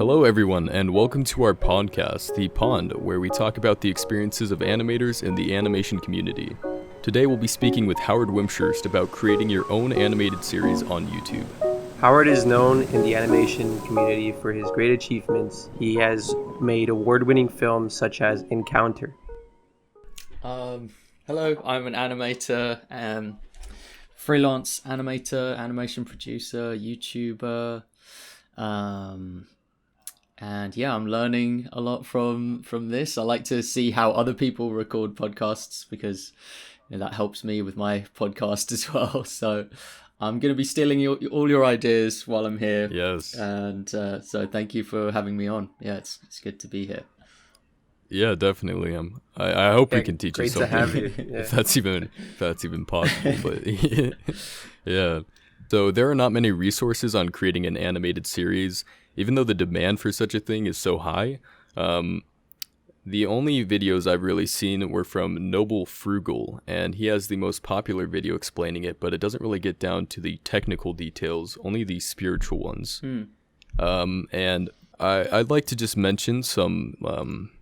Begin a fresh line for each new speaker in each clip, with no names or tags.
Hello everyone, and welcome to our PondCast, the Pond, where we talk about the experiences of animators in the animation community. Today we'll be speaking with Howard Wimshurst about creating your own animated series on YouTube.
Howard is known in the animation community for his great achievements. He has made award-winning films such as Encounter.
Hello, I'm an animator, freelance animator, animation producer, YouTuber, and yeah, I'm learning a lot from this. I like to see how other people record podcasts because that helps me with my podcast as well. So I'm going to be stealing all your ideas while I'm here.
Yes.
And so thank you for having me on. Yeah, it's good to be here.
Yeah, definitely. I hope we can teach you
great
something.
to have you. Yeah.
if that's even possible. But yeah. So there are not many resources on creating an animated series, even though the demand for such a thing is so high. The only videos I've really seen were from Noble Frugal, and he has the most popular video explaining it, but it doesn't really get down to the technical details, only the spiritual ones. And I'd like to just mention some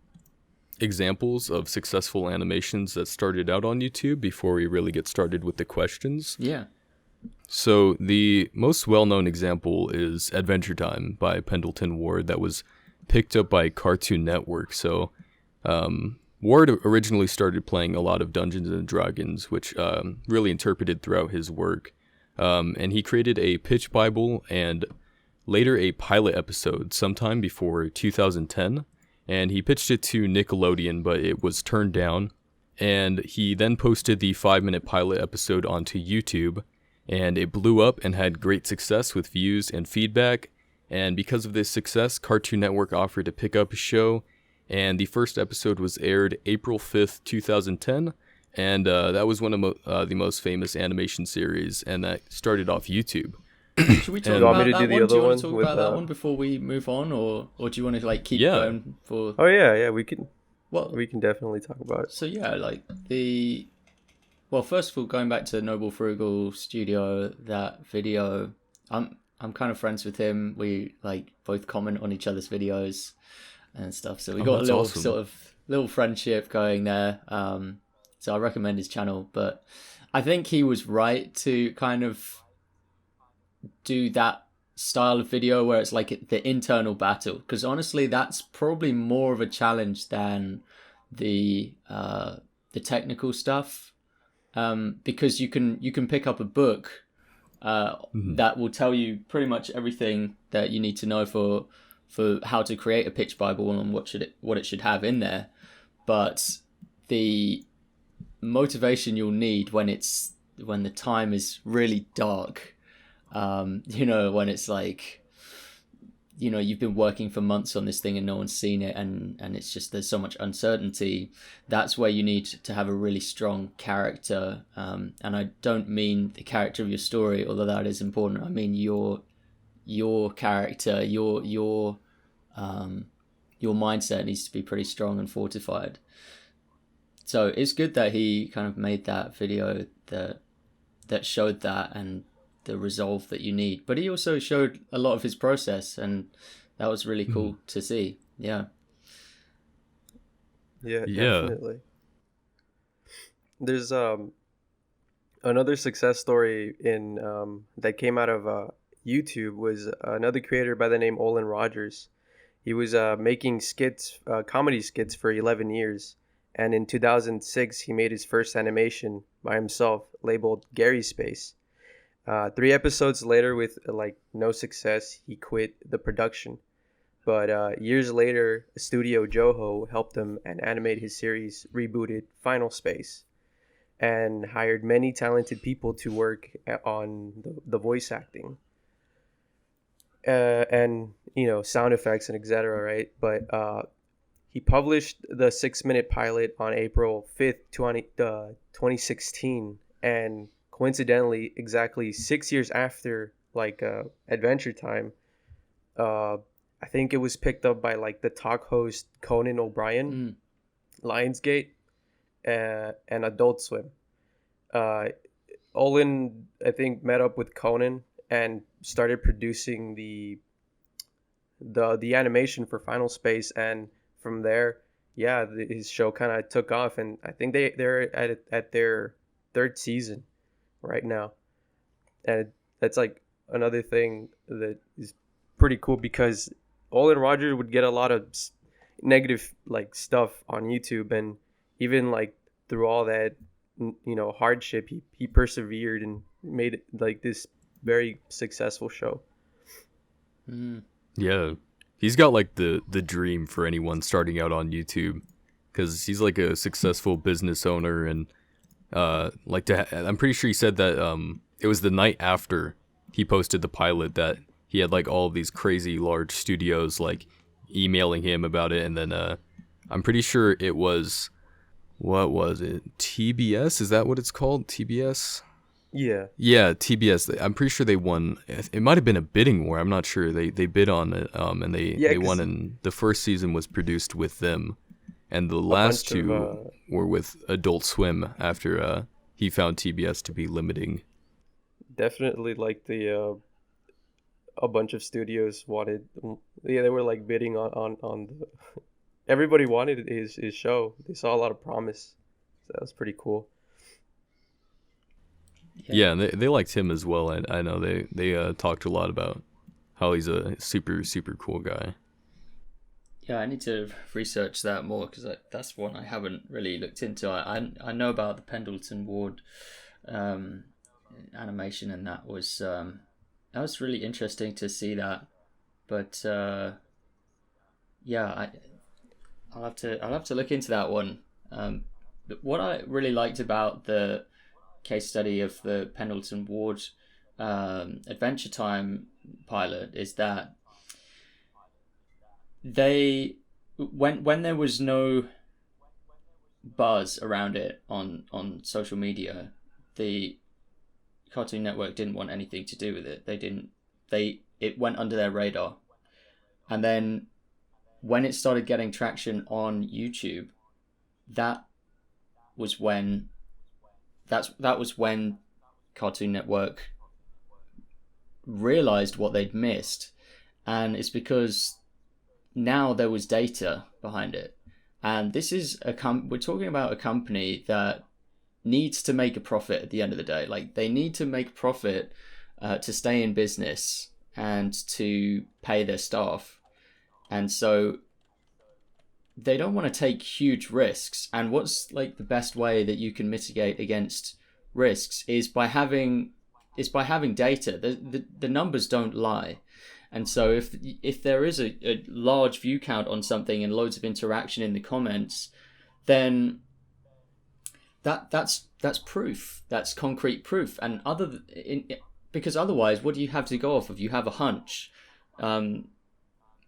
examples of successful animations that started out on YouTube before we really get started with the questions.
Yeah.
So the most well-known example is Adventure Time by Pendleton Ward that was picked up by Cartoon Network. So Ward originally started playing a lot of Dungeons and Dragons, which really interpreted throughout his work. And he created a pitch Bible and later a pilot episode sometime before 2010. And he pitched it to Nickelodeon, but it was turned down. And he then posted the 5-minute pilot episode onto YouTube. And it blew up and had great success with views and feedback. And because of this success, Cartoon Network offered to pick up his show. And the first episode was aired April 5th, 2010. And that was one of the most famous animation series. And that started off YouTube.
Should we talk about that one? Do you want to talk about that one before we move on? Or do you want to keep going for...
Oh, yeah, we can. Well, we can definitely talk about it.
So yeah, well, first of all, going back to Noble Frugal Studio, that video, I'm kind of friends with him. We both comment on each other's videos and stuff. So we got a little
awesome.
sort of little friendship going there. So I recommend his channel, but I think he was right to kind of do that style of video where it's the internal battle, because honestly, that's probably more of a challenge than the technical stuff. Because you can pick up a book that will tell you pretty much everything that you need to know for how to create a pitch Bible and what it should have in there. But the motivation you'll need when the time is really dark, when it's you've been working for months on this thing and no one's seen it, and it's just there's so much uncertainty. That's where you need to have a really strong character. And I don't mean the character of your story, although that is important. I mean your character, your mindset needs to be pretty strong and fortified. So it's good that he kind of made that video that showed that and the resolve that you need, but he also showed a lot of his process, and that was really cool to see. Yeah,
Definitely. There's another success story in that came out of YouTube was another creator by the name Olin Rogers. He was making comedy skits for 11 years, and in 2006 he made his first animation by himself labeled Gary Space. 3 episodes later, with no success, he quit the production. But years later, Studio Joho helped him and animate his series rebooted Final Space, and hired many talented people to work on the voice acting and sound effects and etc. Right? But he published the 6-minute pilot on April 5th, 2016, and coincidentally, exactly 6 years after Adventure Time, I think it was picked up by the talk host Conan O'Brien, Lionsgate, and Adult Swim. Olin, I think, met up with Conan and started producing the the animation for Final Space, and from there, yeah, his show kind of took off, and I think they're at their third season right now, and that's like another thing that is pretty cool because Olin Rogers would get a lot of negative like stuff on YouTube, and even like through all that hardship, he persevered and made it like this very successful show.
Yeah, he's got like the dream for anyone starting out on YouTube, because he's like a successful business owner, and I'm pretty sure he said that it was the night after he posted the pilot that he had like all of these crazy large studios like emailing him about it, and then I'm pretty sure it was, what was it, TBS? Is that what it's called? TBS?
Yeah,
TBS. I'm pretty sure they won. It might have been a bidding war. I'm not sure. They bid on it, and they won. And the first season was produced with them, and the last two were with Adult Swim after he found TBS to be limiting.
Definitely, like a bunch of studios wanted. Yeah, they were like bidding on the. Everybody wanted his show. They saw a lot of promise. So that was pretty cool.
Yeah, and they liked him as well. I know they talked a lot about how he's a super, super cool guy.
Yeah, I need to research that more because that's one I haven't really looked into. I know about the Pendleton Ward animation, and that was really interesting to see that. But yeah, I'll have to look into that one. But what I really liked about the case study of the Pendleton Ward Adventure Time pilot is that they when there was no buzz around it on social media, the Cartoon Network didn't want anything to do with it. It went under their radar. And then when it started getting traction on YouTube, that was when Cartoon Network realized what they'd missed. And it's because now there was data behind it. And this is we're talking about a company that needs to make a profit at the end of the day. Like, they need to make a profit to stay in business and to pay their staff. And so they don't want to take huge risks. And what's like the best way that you can mitigate against risks is by having data. The numbers don't lie. And so if there is a large view count on something and loads of interaction in the comments, then that's proof. That's concrete proof. And because otherwise, what do you have to go off of? You have a hunch.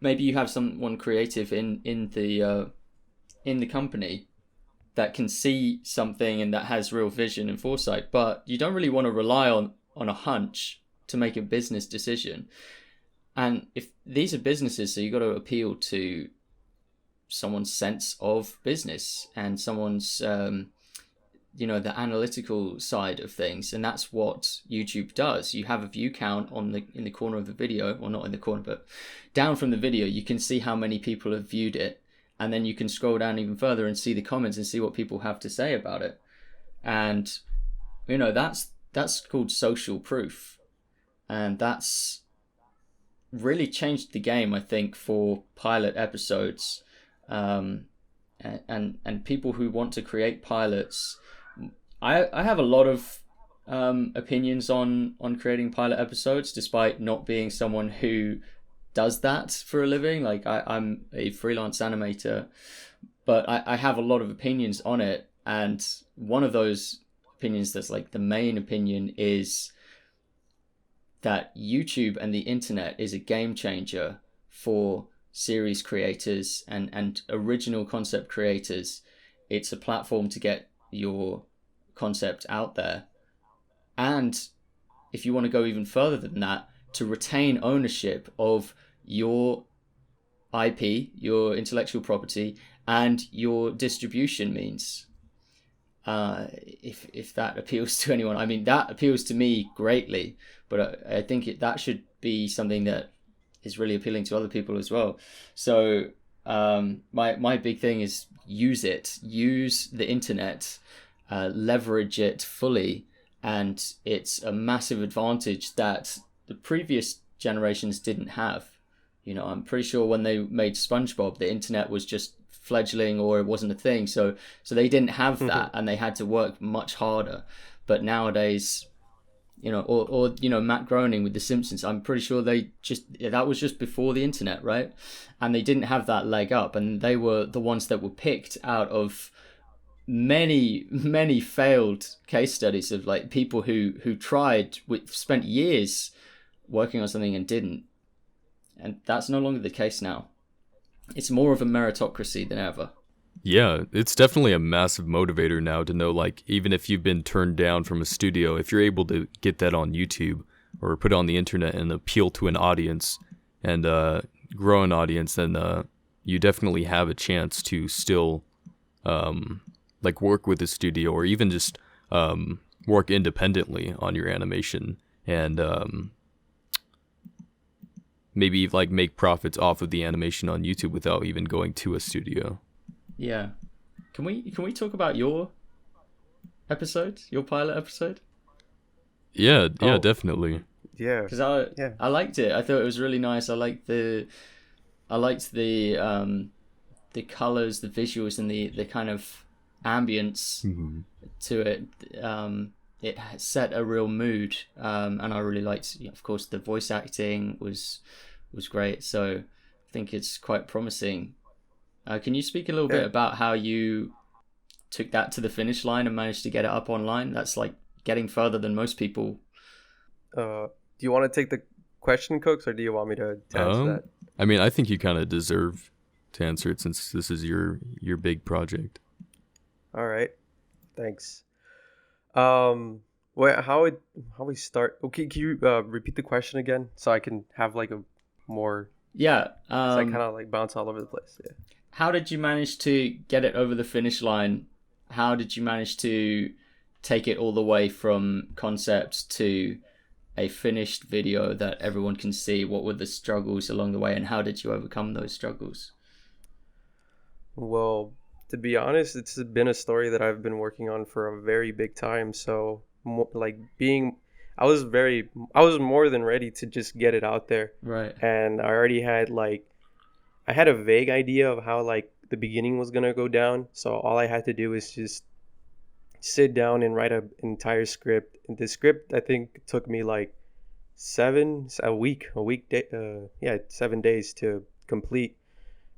Maybe you have someone creative in the company that can see something and that has real vision and foresight, but you don't really want to rely on a hunch to make a business decision. And if these are businesses, so you got to appeal to someone's sense of business and someone's the analytical side of things, and that's what YouTube does. You have a view count in the corner of the video, or not in the corner, but down from the video, you can see how many people have viewed it, and then you can scroll down even further and see the comments and see what people have to say about it. And that's called social proof, and that's really changed the game, I think, for pilot episodes, and people who want to create pilots. I have a lot of opinions on creating pilot episodes, despite not being someone who does that for a living. Like, I'm a freelance animator, but I have a lot of opinions on it. And one of those opinions that's like the main opinion is that YouTube and the internet is a game changer for series creators and original concept creators. It's a platform to get your concept out there. And if you want to go even further than that, to retain ownership of your IP, your intellectual property, and your distribution means. If that appeals to anyone, I mean, that appeals to me greatly, but I think that should be something that is really appealing to other people as well. So my big thing is use the internet, leverage it fully, and it's a massive advantage that the previous generations didn't have. You know, I'm pretty sure when they made SpongeBob, the internet was just fledgling or it wasn't a thing, so they didn't have that, and they had to work much harder. But nowadays, you know, or you know, Matt Groening with The Simpsons, I'm pretty sure that was just before the internet, right? And they didn't have that leg up, and they were the ones that were picked out of many failed case studies of like people who tried, spent years working on something and didn't. And that's no longer the case now. It's more of a meritocracy than ever.
Yeah, it's definitely a massive motivator now to know, like, even if you've been turned down from a studio, if you're able to get that on YouTube or put it on the internet and appeal to an audience and grow an audience, then you definitely have a chance to still like work with a studio or even just work independently on your animation and maybe like make profits off of the animation on YouTube without even going to a studio.
Yeah. Can we talk about your episode, your pilot episode?
Yeah, definitely.
Yeah.
Because I liked it. I thought it was really nice. I liked the colors, the visuals, and the kind of ambience to it. It set a real mood, and I really liked. Of course, the voice acting was great. So I think it's quite promising. Can you speak a little bit about how you took that to the finish line and managed to get it up online? That's like getting further than most people.
Do you want to take the question, Cooks, or do you want me to answer that?
I mean, I think you kind of deserve to answer it since this is your big project.
All right, thanks. Wait, how we start? Okay, can you repeat the question again so I can have like a more
Yeah.
so I kind of like bounce all over the place. Yeah.
How did you manage to get it over the finish line? How did you manage to take it all the way from concept to a finished video that everyone can see? What were the struggles along the way, and how did you overcome those struggles?
Well, to be honest, it's been a story that I've been working on for a very big time. So, I was more than ready to just get it out there.
Right.
And I already had I had a vague idea of how like the beginning was gonna go down. So all I had to do was just sit down and write an entire script. And the script I think took me like 7 days to complete.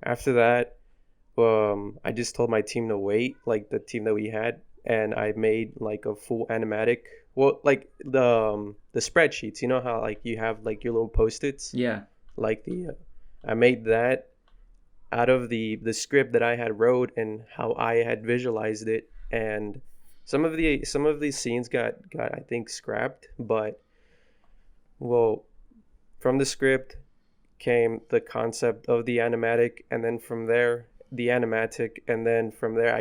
After that, I just told my team to wait, like the team that we had, and I made like a full animatic. Well, like the spreadsheets, you know how like you have like your little post-its.
Yeah.
Like I made that out of the script that I had wrote and how I had visualized it, and some of these scenes got I think scrapped, but well, from the script came the concept of the animatic, and then from there the animatic, and then from there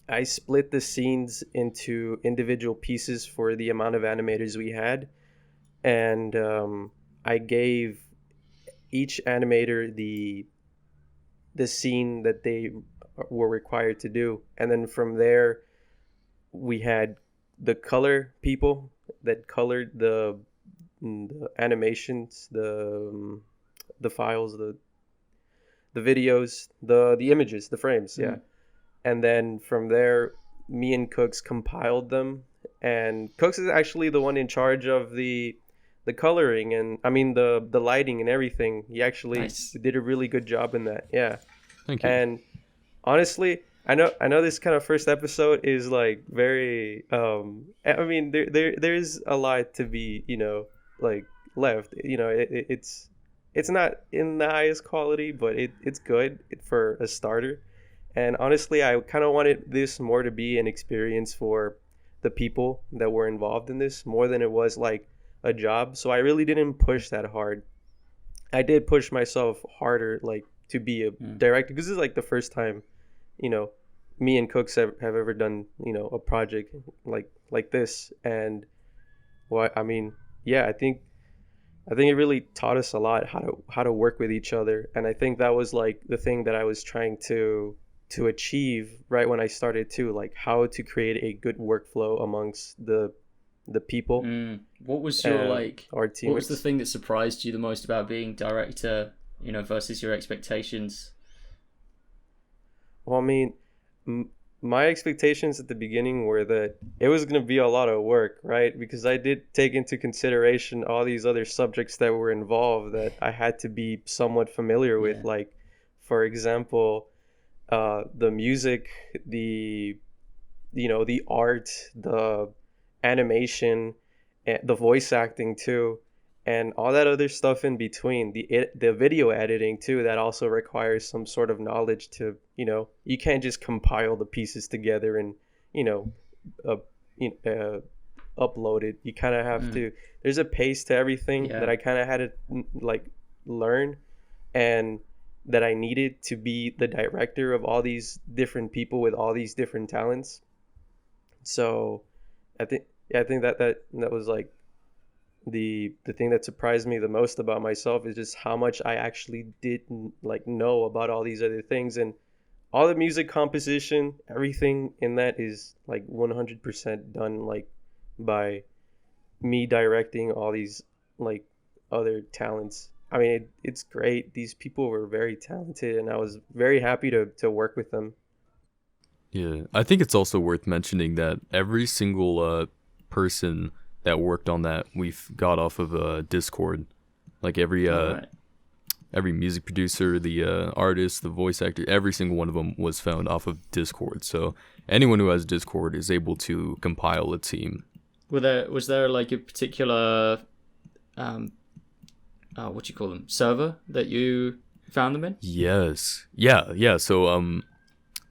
I split the scenes into individual pieces for the amount of animators we had, and I gave each animator the scene that they were required to do, and then from there we had the color people that colored the animations, the files, the videos, the images, the frames, yeah. And then from there, me and Cooks compiled them, and Cooks is actually the one in charge of the coloring and I mean the lighting and everything. He actually did a really good job in that. Yeah.
Thank you.
And honestly, I know this kind of first episode is like very I mean there's a lot to be, you know, like left. You know, it's not in the highest quality, but it's good for a starter. And honestly, I kind of wanted this more to be an experience for the people that were involved in this more than it was like a job. So I really didn't push that hard. I did push myself harder, like to be a director, because this is like the first time, you know, me and Cooks have ever done, you know, a project like this. And I mean, yeah, I think I think it really taught us a lot how to work with each other, and I think that was like the thing that I was trying to achieve right when I started too, like how to create a good workflow amongst the people
What was your
and
like?
our
What was the
teammates.
thing that surprised you the most about being director? Versus your expectations.
Well, I mean, m- my expectations at the beginning were that it was going to be a lot of work, right? Because I did take into consideration all these other subjects that were involved that I had to be somewhat familiar with.
Yeah.
Like, for example, the music, the the art, the animation, and the voice acting too, and all that other stuff in between. The video editing too, that also requires some sort of knowledge to, you can't just compile the pieces together and, you know, uh, upload it. You kind of have
Mm.
to. There's a pace to everything that
Yeah.
I kind of had to like learn, and that I needed to be the director of all these different people with all these different talents. So I think yeah, I think that was like the thing that surprised me the most about myself is just how much I actually didn't like know about all these other things, and all the music composition, everything in that is like 100% done like by me directing all these like other talents. I mean, it's great. These people were very talented, and I was very happy to work with them.
Yeah, I think it's also worth mentioning that every single person that worked on that we've got off of Discord. Like
All right.
every music producer, the artist, the voice actor, every single one of them was found off of Discord. So anyone who has Discord is able to compile a team.
Was there like a particular um what do you call them, server that you found them in?
Yes, yeah. So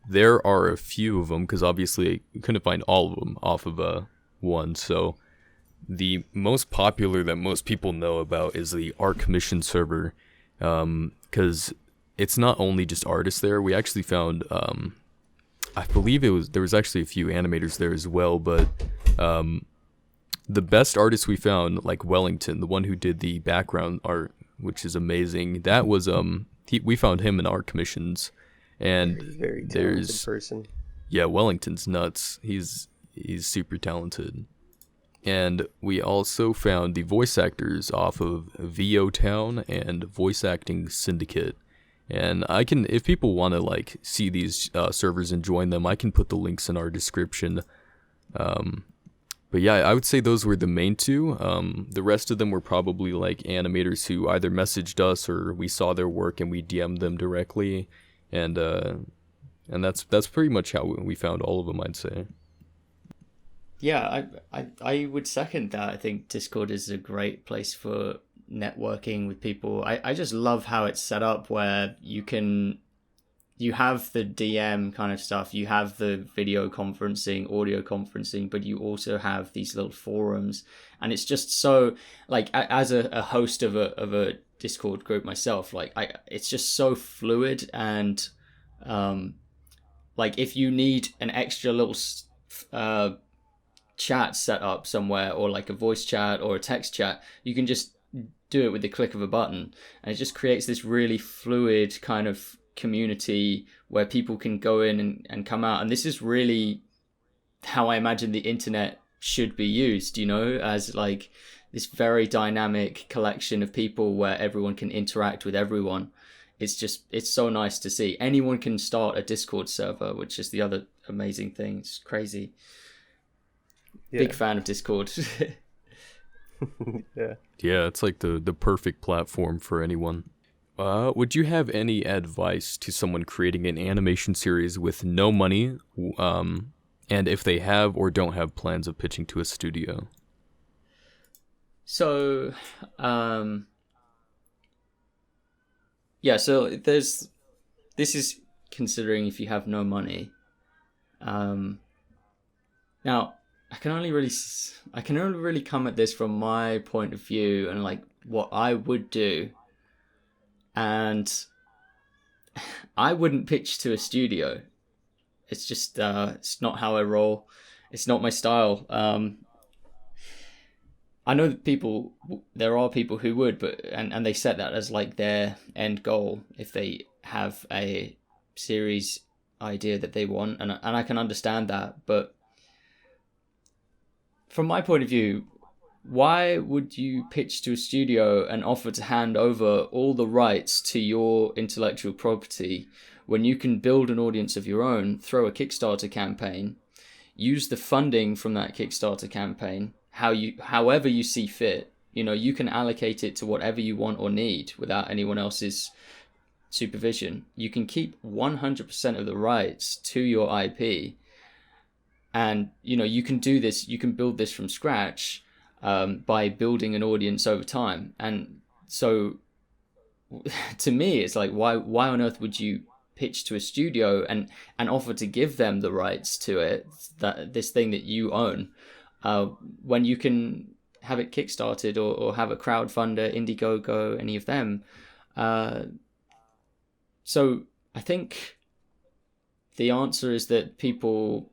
there are a few of them because obviously you couldn't find all of them off of one. So the most popular that most people know about is the Art Commission server, because it's not only just artists there. We actually found, I believe there was actually a few animators there as well, but the best artist we found, like Wellington, the one who did the background art, which is amazing. That was we found him in Art Commissions, and
Very, very talented
there's
person.
yeah, Wellington's nuts. He's super talented. And we also found the voice actors off of VO Town and Voice Acting Syndicate. And I can, if people want to like see these servers and join them, I can put the links in our description. But yeah, I would say those were the main two. The rest of them were probably like animators who either messaged us or we saw their work and we DM'd them directly, and that's pretty much how we found all of them, I'd say.
Yeah, I would second that. I think Discord is a great place for networking with people. I just love how it's set up where you have the DM kind of stuff, you have the video conferencing, audio conferencing, but you also have these little forums, and it's just so like as a host of a Discord group myself, like it's just so fluid, and like if you need an extra little uh chat set up somewhere, or like a voice chat or a text chat, you can just do it with the click of a button, and it just creates this really fluid kind of community where people can go in and come out. And this is really how I imagine the internet should be used, as like this very dynamic collection of people where everyone can interact with everyone. It's so nice to see. Anyone can start a Discord server, which is the other amazing thing. It's crazy. Big
Yeah.
fan of Discord.
Yeah.
Yeah, it's like the perfect platform for anyone. Would you have any advice to someone creating an animation series with no money, and if they have or don't have plans of pitching to a studio?
So, yeah, so this is considering if you have no money. Now, I can only really come at this from my point of view and like what I would do. And I wouldn't pitch to a studio. It's just it's not how I roll. It's not my style. I know that there are people who would, but and they set that as like their end goal if they have a series idea that they want, and I can understand that. But from my point of view, why would you pitch to a studio and offer to hand over all the rights to your intellectual property when you can build an audience of your own, throw a Kickstarter campaign, use the funding from that Kickstarter campaign however you see fit? You know, you can allocate it to whatever you want or need without anyone else's supervision. You can keep 100% of the rights to your IP, and you know, you can do this, you can build this from scratch by building an audience over time. And so to me, it's like, why on earth would you pitch to a studio and offer to give them the rights to it, that this thing that you own, when you can have it kickstarted or have a crowdfunder, Indiegogo, any of them. So I think the answer is that people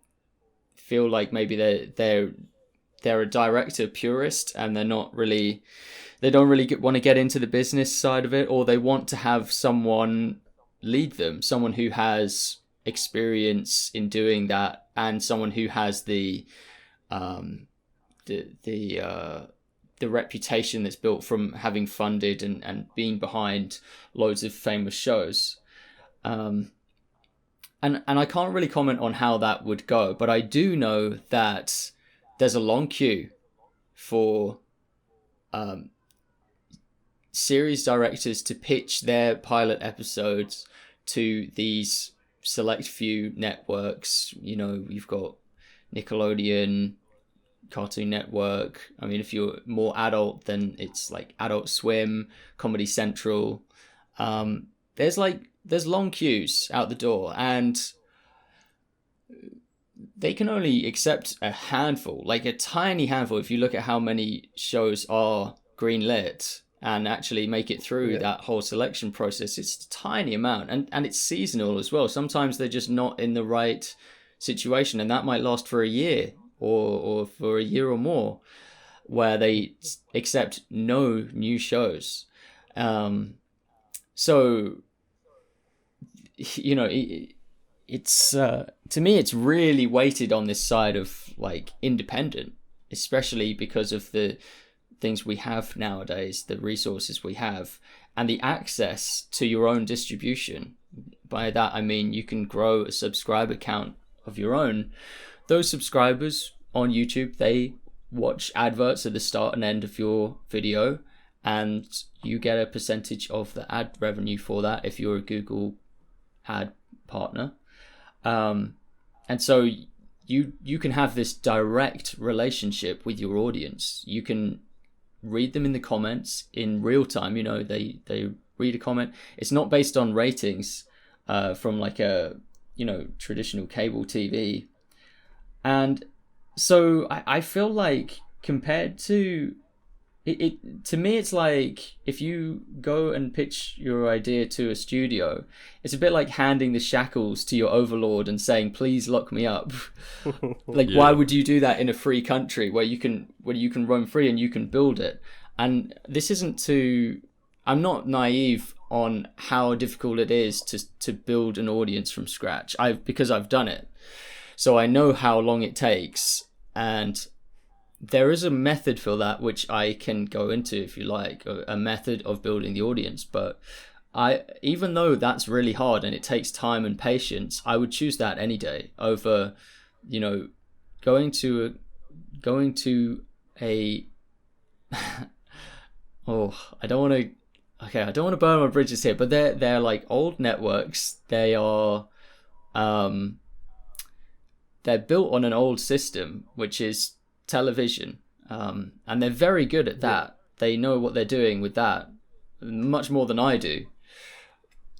feel like maybe they're a director purist, and they don't really want to get into the business side of it, or they want to have someone lead them, someone who has experience in doing that, and someone who has the reputation that's built from having funded and being behind loads of famous shows. And I can't really comment on how that would go, but I do know that there's a long queue for series directors to pitch their pilot episodes to these select few networks. You know, you've got Nickelodeon, Cartoon Network. I mean, if you're more adult, then it's like Adult Swim, Comedy Central. There's long queues out the door, and they can only accept a handful, like a tiny handful. If you look at how many shows are greenlit and actually make it through that whole selection process, it's a tiny amount, and it's seasonal as well. Sometimes they're just not in the right situation, and that might last for a year or for a year or more, where they accept no new shows. So, you know, it's to me, it's really weighted on this side of like independent, especially because of the things we have nowadays, the resources we have, and the access to your own distribution. By that I mean you can grow a subscriber count of your own. Those subscribers on YouTube, they watch adverts at the start and end of your video, and you get a percentage of the ad revenue for that if you're a Google ad partner. And so you can have this direct relationship with your audience. You can read them in the comments in real time. You know, they read a comment. It's not based on ratings from like a, you know, traditional cable TV. And so I feel like compared to it, to me, it's like if you go and pitch your idea to a studio, it's a bit like handing the shackles to your overlord and saying, please lock me up. Like, why would you do that in a free country where you can roam free and you can build it? And this isn't I'm not naive on how difficult it is to build an audience from scratch. Because I've done it. So I know how long it takes, and there is a method for that, which I can go into if you like, a method of building the audience. But even though that's really hard and it takes time and patience, I would choose that any day over, you know, going to a I don't want to burn my bridges here, but they're like old networks. They are they're built on an old system, which is television, and they're very good at that. They know what they're doing with that much more than I do,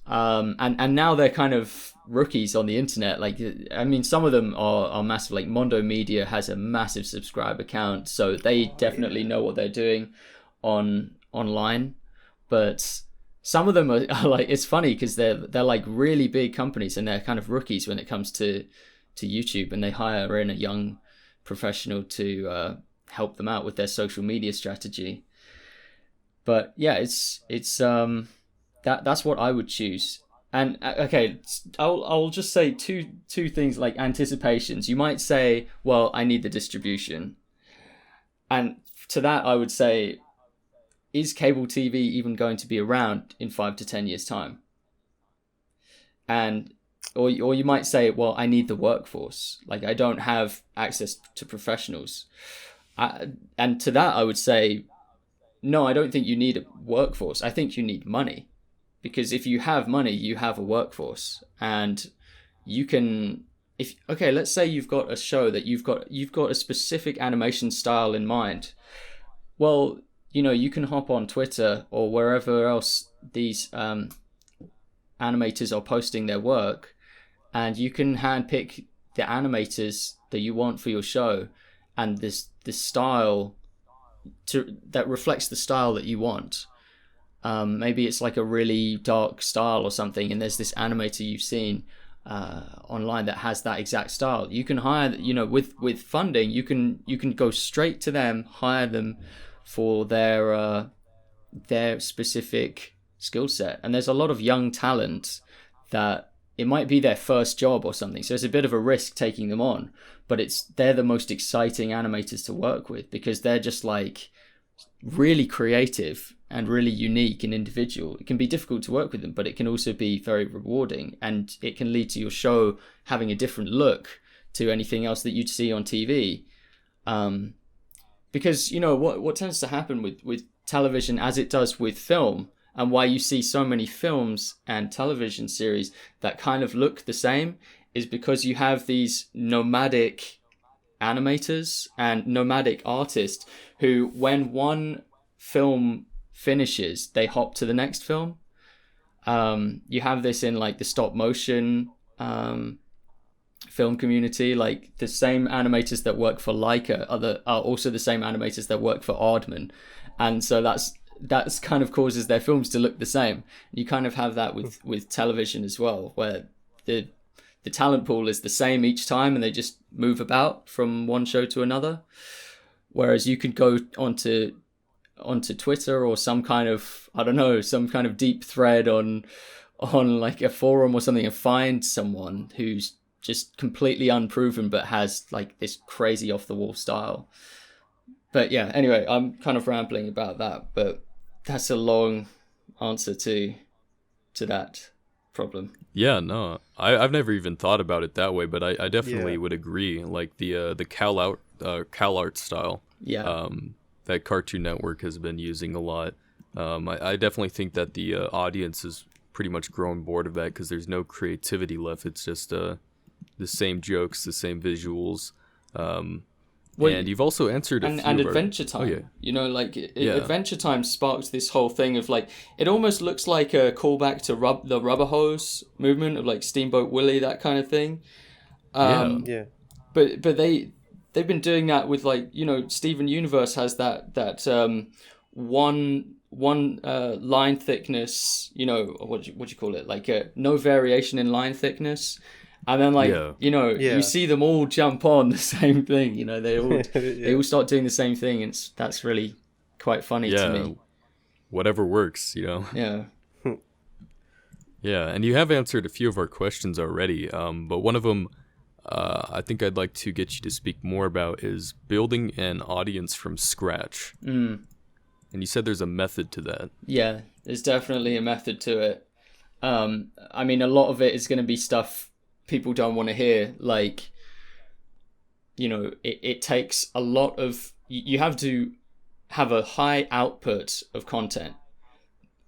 and now they're kind of rookies on the internet. Like, I mean, some of them are massive. Like Mondo Media has a massive subscriber count, so they definitely know what they're doing online. But some of them are like, it's funny because they're like really big companies, and they're kind of rookies when it comes to YouTube, and they hire in a young professional to help them out with their social media strategy. But yeah, it's that's what I would choose. And okay, I'll just say two things like anticipations. You might say, well, I need the distribution. And to that, I would say, is cable TV even going to be around in 5 to 10 years' time? And or you might say, well, I need the workforce. Like, I don't have access to professionals. And to that, I would say, no, I don't think you need a workforce. I think you need money. Because if you have money, you have a workforce. And you can... let's say you've got a show that you've got a specific animation style in mind. Well, you can hop on Twitter or wherever else these animators are posting their work, and you can handpick the animators that you want for your show, and this style that reflects the style that you want. Maybe it's like a really dark style or something, and there's this animator you've seen online that has that exact style. You can hire, with funding, you can go straight to them, hire them for their specific skill set. And there's a lot of young talent that it might be their first job or something, so it's a bit of a risk taking them on, but they're the most exciting animators to work with, because they're just like really creative and really unique and individual. It can be difficult to work with them, but it can also be very rewarding, and it can lead to your show having a different look to anything else that you'd see on TV. Because what tends to happen with television, as it does with film, and why you see so many films and television series that kind of look the same, is because you have these nomadic animators and nomadic artists who, when one film finishes, they hop to the next film. You have this in like the stop motion film community. Like, the same animators that work for Leica are also the same animators that work for Aardman, and so that's kind of causes their films to look the same. You kind of have that with television as well, where the talent pool is the same each time, and they just move about from one show to another. Whereas you could go onto Twitter or some kind of deep thread on like a forum or something, and find someone who's just completely unproven but has like this crazy off the wall style. But yeah, anyway, I'm kind of rambling about that, but that's a long answer to that problem.
Yeah, no, I've never even thought about it that way, but I definitely would agree. Like the Cal Art style, that Cartoon Network has been using a lot. I definitely think that the audience has pretty much grown bored of that, because there's no creativity left. It's just the same jokes, the same visuals. And you've also answered a few
and Adventure Time. Adventure Time sparked this whole thing of like, it almost looks like a callback to the Rubber Hose movement of like Steamboat Willie, that kind of thing. But they've been doing that with like, Steven Universe has that one line thickness, what do you call it, like no variation in line thickness. And then you see them all jump on the same thing. They all they all start doing the same thing, and that's really quite funny to me.
Whatever works,
Yeah.
Yeah, and you have answered a few of our questions already. But one of them, I think I'd like to get you to speak more about, is building an audience from scratch. And you said there's a method to that. Yeah,
there's definitely a method to it. I mean, a lot of it is going to be stuff people don't want to hear. Like, it takes a lot of... You have to have a high output of content.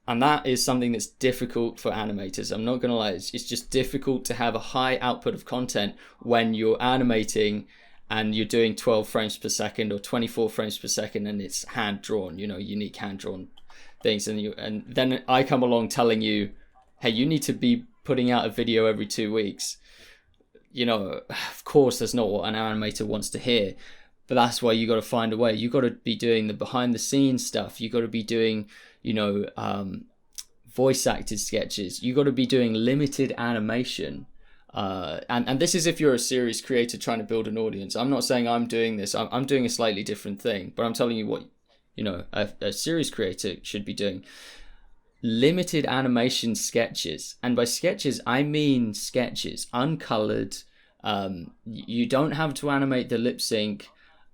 And that is something that's difficult for animators. I'm not going to lie. It's just difficult to have a high output of content when you're animating and you're doing 12 frames per second or 24 frames per second, and it's hand-drawn, unique hand-drawn things. And then I come along telling you, hey, you need to be putting out a video every 2 weeks. Of course, that's not what an animator wants to hear. But that's why you got to find a way. You got to be doing the behind-the-scenes stuff. You got to be doing, voice acted sketches. You got to be doing limited animation. And this is if you're a series creator trying to build an audience. I'm not saying I'm doing this. I'm doing a slightly different thing, but I'm telling you what, a series creator should be doing. Limited animation sketches. And by sketches, I mean sketches, uncolored. You don't have to animate the lip sync.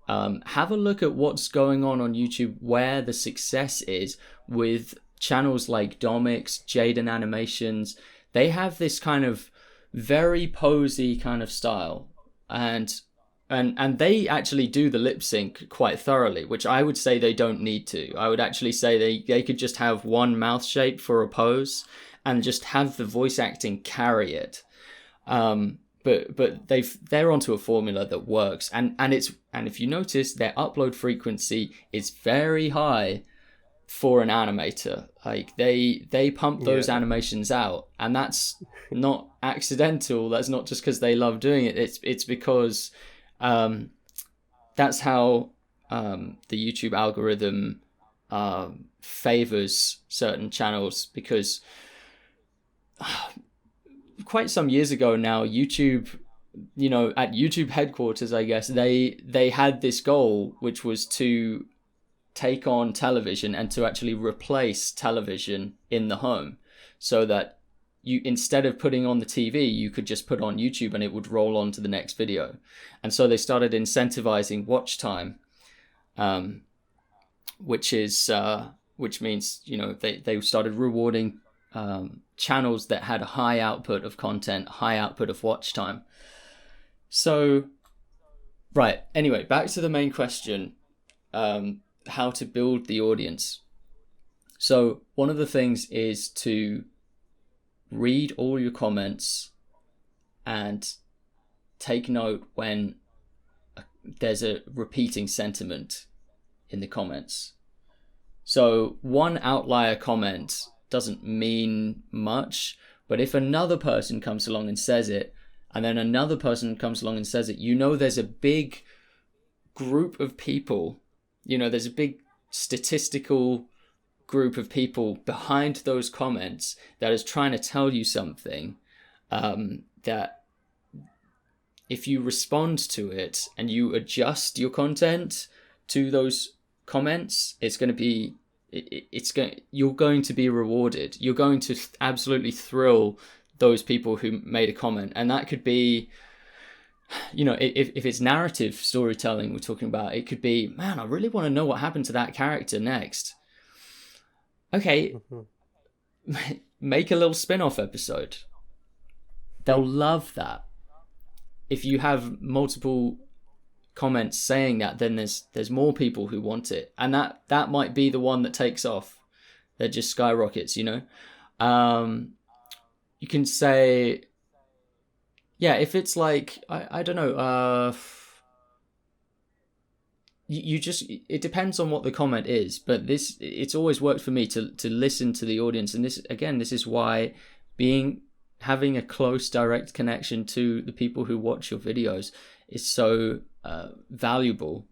Have a look at what's going on YouTube, where the success is with channels like Domix, Jaden Animations. They have this kind of very posy kind of style, and they actually do the lip sync quite thoroughly, which I would say they don't need to. I would actually say they could just have one mouth shape for a pose and just have the voice acting carry it. But they're onto a formula that works, and if you notice, their upload frequency is very high for an animator. Like they pump those animations out, and that's not accidental. That's not just because they love doing it. It's because that's how the YouTube algorithm favors certain channels, because quite some years ago now, YouTube, at YouTube headquarters, I guess, they had this goal, which was to take on television and to actually replace television in the home, so that you, instead of putting on the TV, you could just put on YouTube and it would roll on to the next video. And so they started incentivizing watch time, which means, they started rewarding channels that had a high output of content, high output of watch time. So, right, anyway, back to the main question, how to build the audience. So one of the things is to read all your comments and take note when there's a repeating sentiment in the comments. So one outlier comment doesn't mean much, but if another person comes along and says it, and then another person comes along and says it, there's a big group of people, there's a big statistical group of people behind those comments that is trying to tell you something, that if you respond to it and you adjust your content to those comments, you're going to be rewarded. You're going to absolutely thrill those people who made a comment. And that could be, if it's narrative storytelling we're talking about, it could be, man, I really want to know what happened to that character next. Okay, make a little spin-off episode. They'll love that. If you have multiple comments saying that, then there's more people who want it, and that might be the one that takes off, that just skyrockets. You can say, if it's like, I don't know, it depends on what the comment is, but it's always worked for me to listen to the audience. And this is why having a close direct connection to the people who watch your videos is so valuable.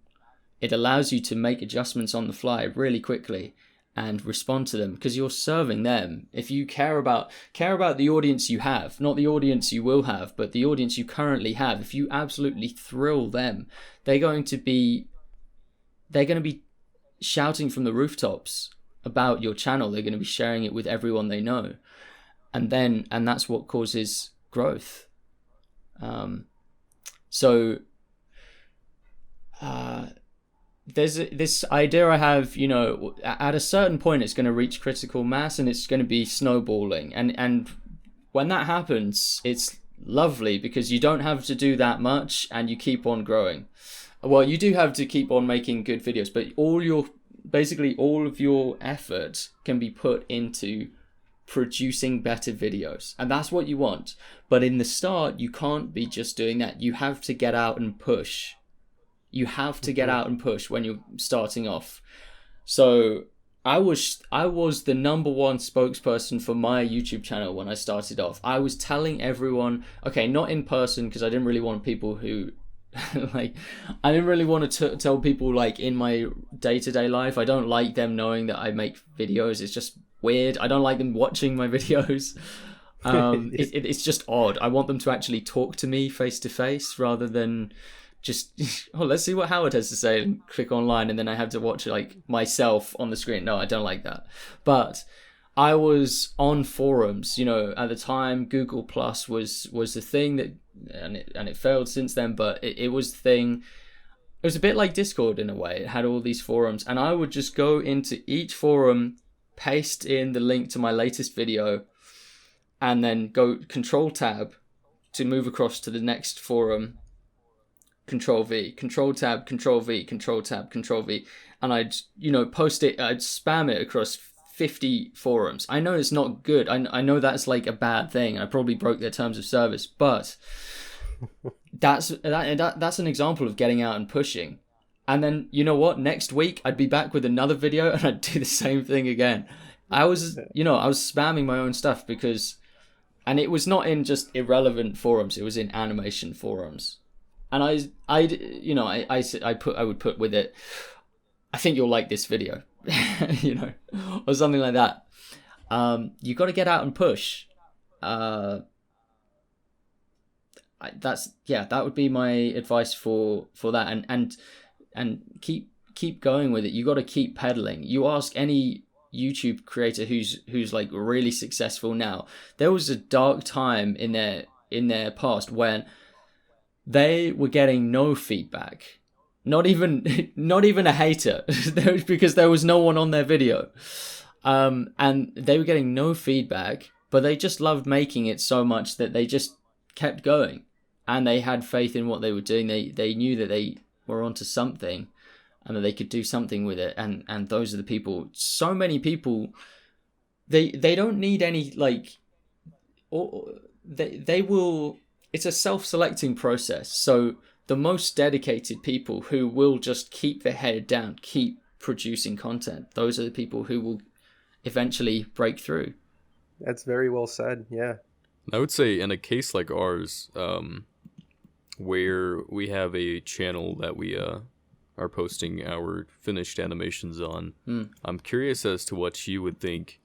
It allows you to make adjustments on the fly really quickly and respond to them, because you're serving them. If you care about the audience you have, not the audience you will have, but the audience you currently have, if you absolutely thrill them, they're going to be shouting from the rooftops about your channel. They're going to be sharing it with everyone they know, and that's what causes growth. There's this idea I have, at a certain point it's going to reach critical mass and it's going to be snowballing, and when that happens, it's lovely because you don't have to do that much and you keep on growing. Well, you do have to keep on making good videos, but basically all of your effort can be put into producing better videos, and that's what you want. But in the start, you can't be just doing that. You have to get out and push. You have to get out and push when you're starting off. So I was the number one spokesperson for my YouTube channel when I started off. I was telling everyone, okay, not in person, because I didn't really want people who I didn't really want to tell people like in my day-to-day life. I don't like them knowing that I make videos. It's just weird. I don't like them watching my videos. It's just odd. I want them to actually talk to me face to face rather than just, oh, let's see what Howard has to say and click online and then I have to watch like myself on the screen. No, I don't like that. But I was on forums, you know, at the time Google Plus was the thing that, and it failed since then, but it was the thing. It was a bit like Discord in a way. It had all these forums and I would just go into each forum, paste in the link to my latest video, and then go Control Tab to move across to the next forum. Control V, Control Tab, Control V, Control Tab, Control V, and I'd, you know, post it. I'd spam it across 50 forums. I know it's not good. I know that's like a bad thing. I probably broke their terms of service, but that's an example of getting out and pushing. And then you know what? Next week I'd be back with another video and I'd do the same thing again. I was spamming my own stuff because. And it was not in just irrelevant forums. It was in animation forums. And I would put with it, I think you'll like this video, you know, or something like that. You got to get out and push. That would be my advice for that. And keep going with it. You got to keep pedaling. You ask any YouTube creator who's like really successful now, there was a dark time in their past when they were getting no feedback, not even a hater, because there was no one on their video, and they were getting no feedback, but they just loved making it so much that they just kept going, and they had faith in what they were doing. They knew that they were onto something and that they could do something with it, and those are the people. So many people, they don't need any, like, or they will, it's a self-selecting process. So the most dedicated people who will just keep their head down, keep producing content, those are the people who will eventually break through.
That's very well said. Yeah.
I would say in a case like ours, where we have a channel that we are posting our finished animations on, I'm curious as to what you would think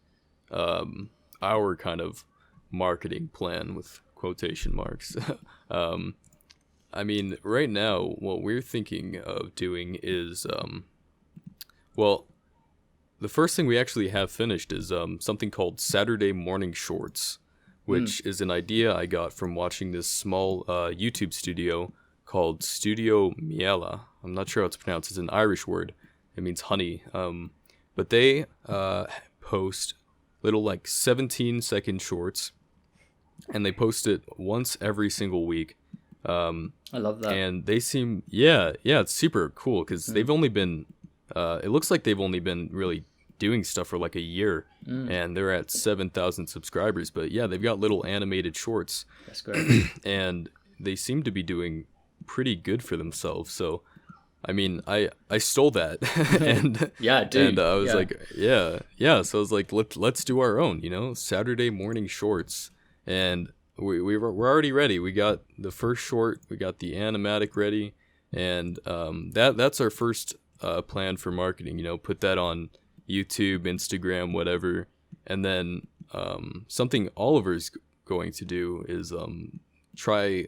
our kind of marketing plan, with quotation marks. I mean, right now, what we're thinking of doing is, well, the first thing we actually have finished is something called Saturday Morning Shorts, which is an idea I got from watching this small YouTube studio called Studio Miela. I'm not sure how it's pronounced. It's an Irish word. It means honey. But they post little like 17-second shorts, and they post it once every single week.
I love that.
And they seem, it's super cool because they've only been, it looks like they've only been really doing stuff for like a year, and they're at 7,000 subscribers. But yeah, they've got little animated shorts.
That's great.
And they seem to be doing pretty good for themselves. So, I mean, I stole that, and
yeah, dude.
And I was like, yeah. So I was like, let's do our own, Saturday morning shorts, and we're already ready. We got the first short, we got the animatic ready, and that's our first plan for marketing. Put that on YouTube, Instagram, whatever, and then something Oliver's going to do is try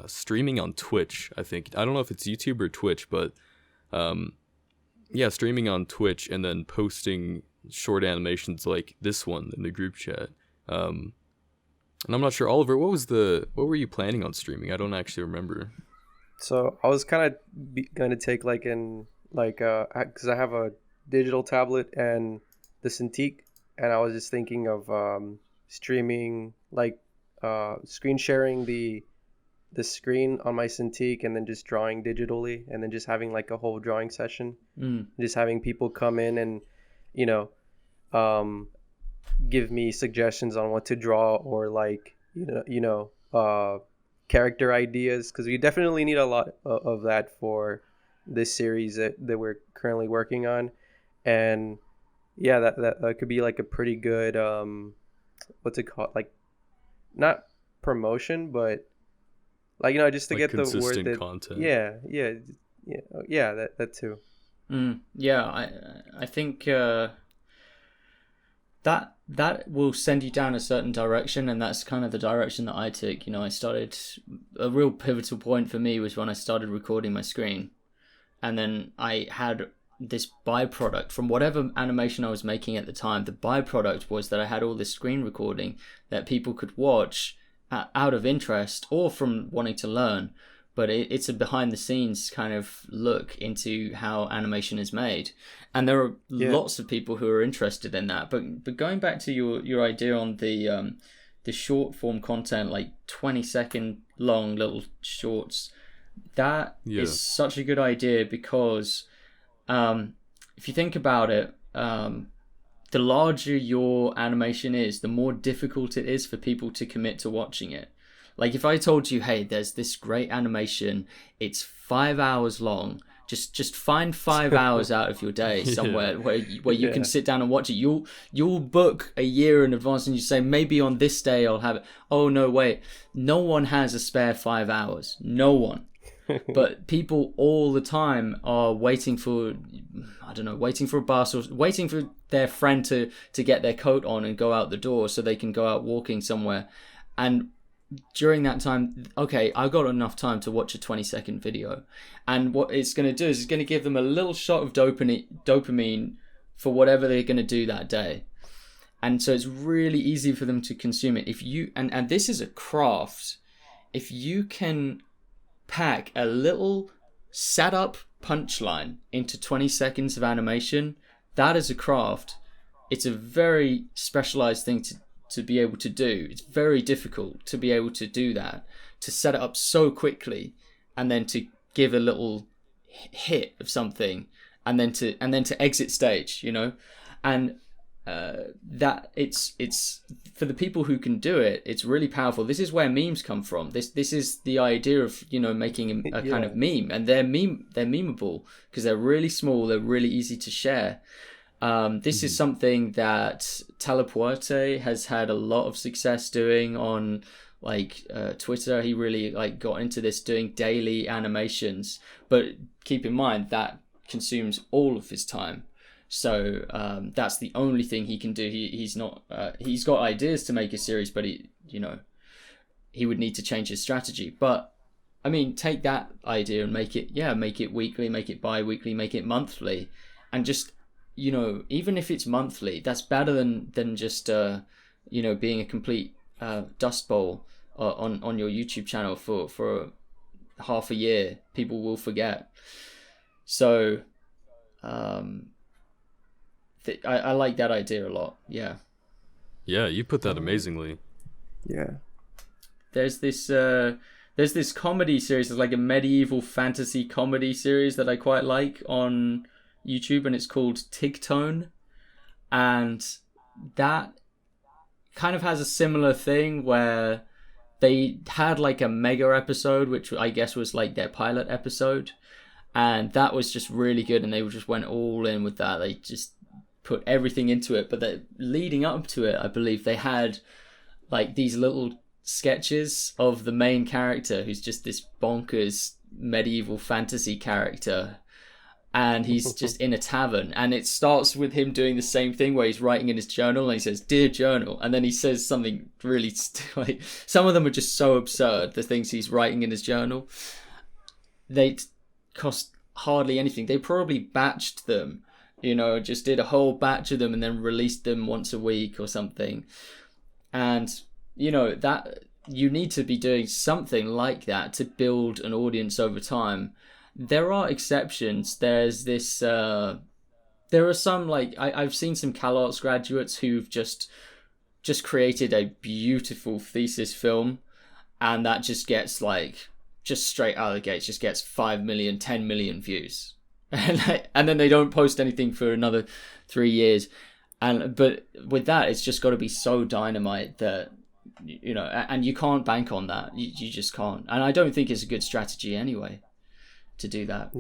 streaming on Twitch. I don't know if it's YouTube or Twitch, but streaming on Twitch and then posting short animations like this one in the group chat. And I'm not sure, Oliver, what were you planning on streaming? I don't actually remember.
So I was kind of going to take because I have a digital tablet and the Cintiq, and I was just thinking of streaming, screen sharing the screen on my Cintiq, and then just drawing digitally, and then just having like a whole drawing session, just having people come in and give me suggestions on what to draw, or character ideas, because we definitely need a lot of that for this series that we're currently working on. And yeah, that could be like a pretty good what's it called, like, not promotion, but just to
like
get the word that
content.
Yeah, that too.
I think that that will send you down a certain direction, and that's kind of the direction that I took. I started, a real pivotal point for me was when I started recording my screen, and then I had this byproduct from whatever animation I was making at the time. The byproduct was that I had all this screen recording that people could watch out of interest or from wanting to learn. But it's a behind the scenes kind of look into how animation is made. And there are lots of people who are interested in that. But going back to your idea on the short form content, like 20-second long little shorts, that is such a good idea because if you think about it, the larger your animation is, the more difficult it is for people to commit to watching it. Like if I told you, hey, there's this great animation, it's 5 hours long. Just find 5 hours out of your day somewhere where you can sit down and watch it. You'll book a year in advance and you say, maybe on this day I'll have it. Oh no, wait. No one has a spare 5 hours. No one. But people all the time are waiting for a bus or waiting for their friend to get their coat on and go out the door so they can go out walking somewhere. And during that time, okay, I've got enough time to watch a 20-second video. And what it's going to do is it's going to give them a little shot of dopamine for whatever they're going to do that day. And so it's really easy for them to consume it. If you and this is a craft. If you can pack a little setup punchline into 20 seconds of animation, that is a craft. It's a very specialized thing to be able to do. It's very difficult to be able to do that, to set it up so quickly and then to give a little hit of something and then to exit stage, and that it's for the people who can do it, it's really powerful. This is where memes come from. This is the idea of making a kind of meme, and they're memeable because they're really small, they're really easy to share. This is something that Telepuerte has had a lot of success doing on Twitter. He really got into this, doing daily animations, but keep in mind that consumes all of his time. So that's the only thing he can do. He's not. He's got ideas to make a series, but he would need to change his strategy. But I mean, take that idea and make it weekly, make it bi-weekly, make it monthly, and just even if it's monthly, that's better than just being a complete dust bowl on your YouTube channel for half a year. People will forget. So. I like that idea a lot. Yeah,
you put that amazingly.
Yeah,
there's this comedy series. It's like a medieval fantasy comedy series that I quite like on YouTube, and it's called Tigtone, and that kind of has a similar thing where they had a mega episode, which I guess was their pilot episode, and that was just really good, and they just went all in with that. They just put everything into it, but leading up to it, I believe they had these little sketches of the main character, who's just this bonkers medieval fantasy character, and he's just in a tavern, and it starts with him doing the same thing where he's writing in his journal, and he says, "Dear journal," and then he says something really some of them are just so absurd, the things he's writing in his journal. They cost hardly anything. They probably batched them, just did a whole batch of them and then released them once a week or something. And, that you need to be doing something like that to build an audience over time. There are exceptions. There's this, there are some, I've seen some CalArts graduates who've just created a beautiful thesis film, and that just gets just straight out of the gates, just gets 5 million, 10 million views. And then they don't post anything for another 3 years, but with that, it's just got to be so dynamite that and you can't bank on that. You just can't, and I don't think it's a good strategy anyway to do that.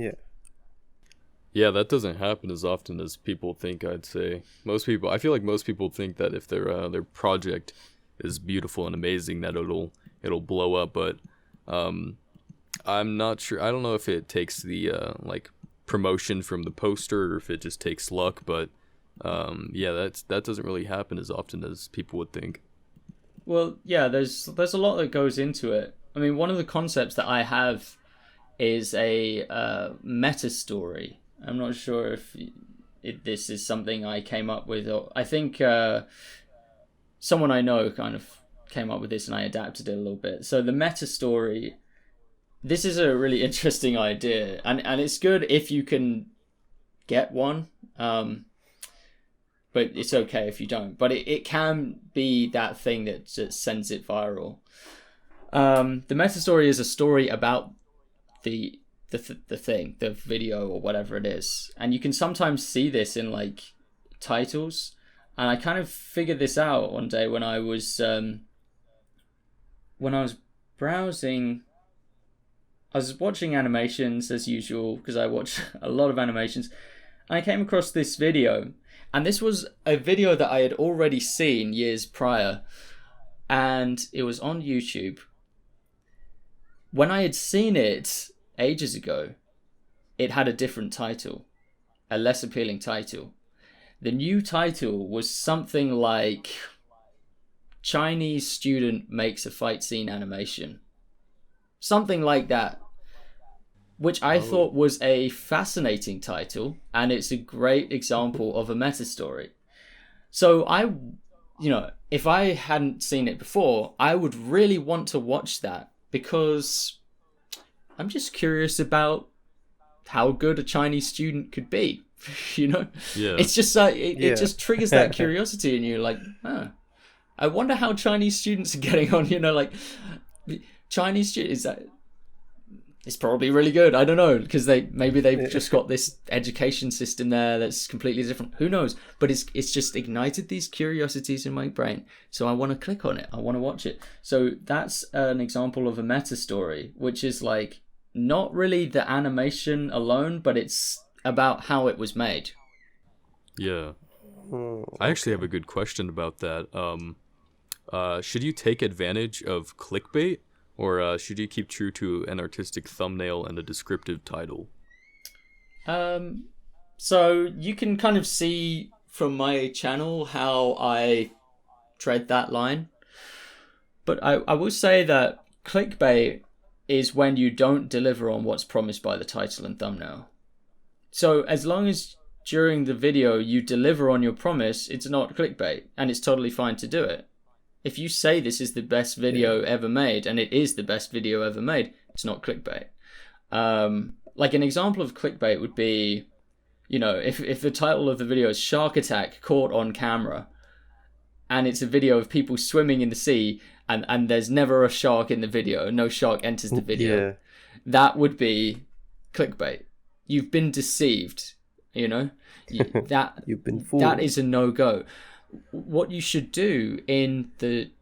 Yeah, that doesn't happen as often as people think. I'd say I feel like most people think that if their project is beautiful and amazing, that it'll blow up. But I'm not sure. I don't know if it takes the promotion from the poster or if it just takes luck, but Yeah, that doesn't really happen as often as people would think.
Well, yeah, there's a lot that goes into it. I mean, one of the concepts that I have is a meta story. I'm not sure if this is something I came up with, or I think someone I know kind of came up with this and I adapted it a little bit. So the meta story, this is a really interesting idea, and it's good if you can get one, but it's okay if you don't. But it can be that thing that just sends it viral. The meta story is a story about the thing, the video or whatever it is, and you can sometimes see this in like titles. And I kind of figured this out one day when I was browsing. I was watching animations as usual because I watch a lot of animations, and I came across this video, and this was a video that I had already seen years prior, and it was on YouTube. When I had seen it ages ago, it had a different title, a less appealing title. The new title was something like Chinese student makes a fight scene animation. Something like that. Which I thought was a fascinating title, and it's a great example of a meta story. So if I hadn't seen it before, I would really want to watch that because I'm just curious about how good a Chinese student could be.
Yeah.
It's just like it just triggers that curiosity in you, like, oh, I wonder how Chinese students are getting on. Like Chinese students, it's probably really good. I don't know, because they've just got this education system there that's completely different. Who knows? But it's just ignited these curiosities in my brain, so I want to click on it. I want to watch it. So that's an example of a meta story, which is like not really the animation alone, but it's about how it was made.
Yeah. I actually have a good question about that. Should you take advantage of clickbait, or should you keep true to an artistic thumbnail and a descriptive title?
So you can kind of see from my channel how I tread that line. But I will say that clickbait is when you don't deliver on what's promised by the title and thumbnail. So as long as during the video you deliver on your promise, it's not clickbait, and it's totally fine to do it. If you say this is the best video ever made, and it is the best video ever made, it's not clickbait. Like an example of clickbait would be, if the title of the video is Shark Attack Caught on Camera, and it's a video of people swimming in the sea, and there's never a shark in the video, no shark enters the video, that would be clickbait. You've been deceived, You've been fooled. That is a no-go. What you should do in the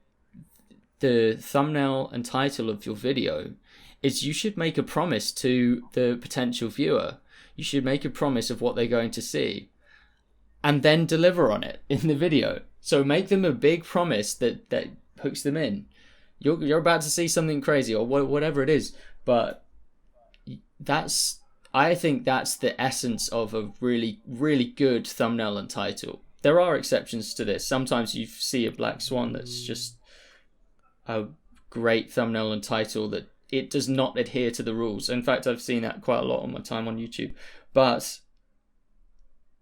thumbnail and title of your video is you should make a promise to the potential viewer. You should make a promise of what they're going to see, and then deliver on it in the video. So make them a big promise that hooks them in. You're about to see something crazy or whatever it is, but I think that's the essence of a really, really good thumbnail and title. There are exceptions to this. Sometimes you see a black swan that's just a great thumbnail and title that it does not adhere to the rules. In fact, I've seen that quite a lot on my time on YouTube. But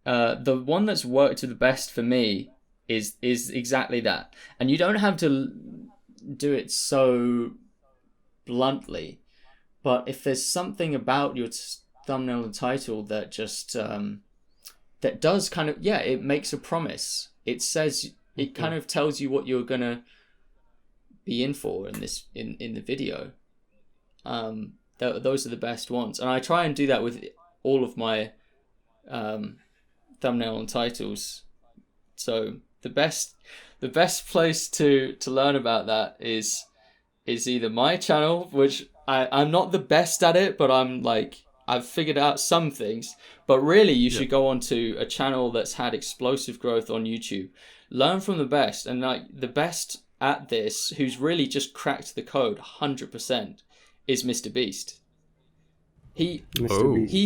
the one that's worked the best for me is exactly that. And you don't have to do it so bluntly. But if there's something about your thumbnail and title that just that does kind of it makes a promise. It says, it kind of tells you what you're gonna be in for in this in the video. Those are the best ones, and I try and do that with all of my thumbnail and titles. So the best place to learn about that is either my channel, which I'm not the best at it, but I've figured out some things, but really you should go on to a channel that's had explosive growth on YouTube. Learn from the best, and the best at this, who's really just cracked the code 100%, is Mr. Beast. He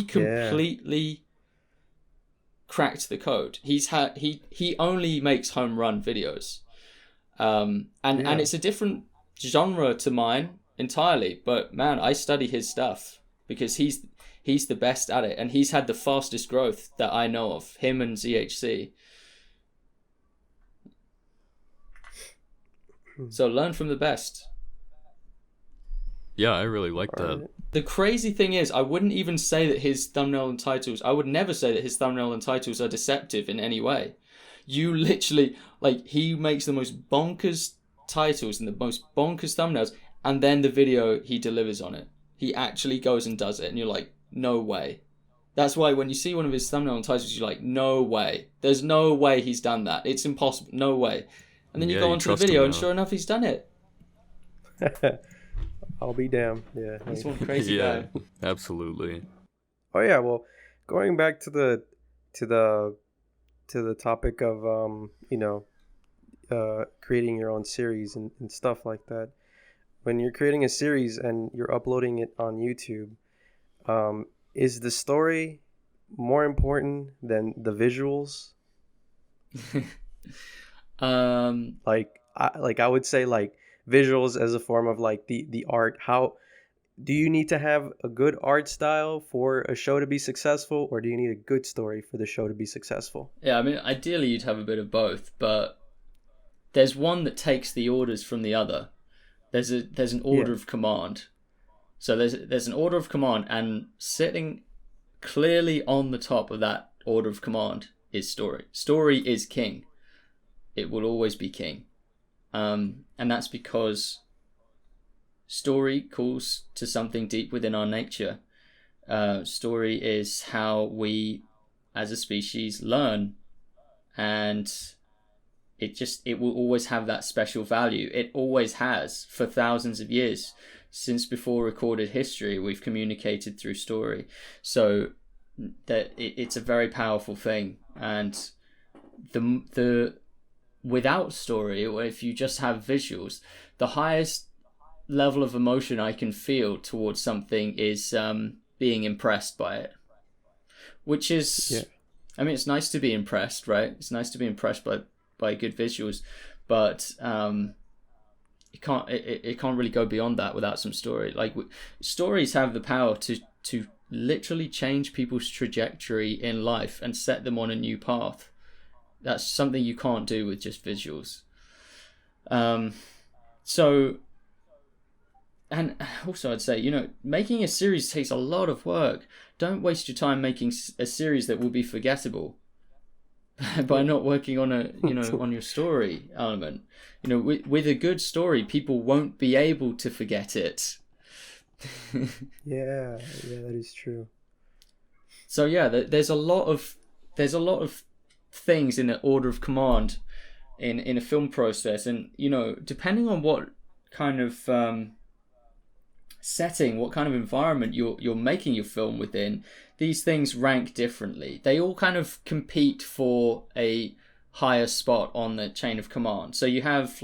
completely cracked the code. He only makes home run videos, and it's a different genre to mine entirely. But man, I study his stuff because he's the best at it, and he's had the fastest growth that I know of. Him and ZHC. So learn from the best.
Yeah, I really like that.
The crazy thing is, I wouldn't even say that his thumbnail and titles, I would never say that his thumbnail and titles are deceptive in any way. You literally, like, he makes the most bonkers titles and the most bonkers thumbnails, and then the video he delivers on it. He actually goes and does it, and you're like, no way. That's why when you see one of his thumbnail and titles, you're like, no way. There's no way he's done that. It's impossible. No way. And then you go onto the video, and sure enough, he's done it.
I'll be damned. Yeah,
he's one crazy guy.
Absolutely.
Oh yeah, well, going back to the topic of creating your own series and stuff like that. When you're creating a series and you're uploading it on YouTube, is the story more important than the visuals? I would say like visuals as a form of like the art. How do you need to have a good art style for a show to be successful, or do you need a good story for the show to be successful?
Yeah, I mean, ideally you'd have a bit of both, but there's one that takes the orders from the other. There's an order of command. So there's an order of command, and sitting clearly on the top of that order of command is story. Story is king. It will always be king. And that's because story calls to something deep within our nature. Story is how we, as a species, learn. And it will always have that special value. It always has for thousands of years. Since before recorded history, we've communicated through story. So that it's a very powerful thing. And the without story, or if you just have visuals, the highest level of emotion I can feel towards something is being impressed by it. Which is, I mean, it's nice to be impressed, right? It's nice to be impressed by good visuals, but it can't really go beyond that without some story. Like stories have the power to literally change people's trajectory in life and set them on a new path. That's something you can't do with just visuals. So, and also I'd say, making a series takes a lot of work. Don't waste your time making a series that will be forgettable by not working on on your story element. With a good story, people won't be able to forget it.
Yeah, that is true.
So yeah, there's a lot of things in the order of command in a film process, and depending on what kind of setting, what kind of environment you're making your film within, these things rank differently. They all kind of compete for a higher spot on the chain of command. So you have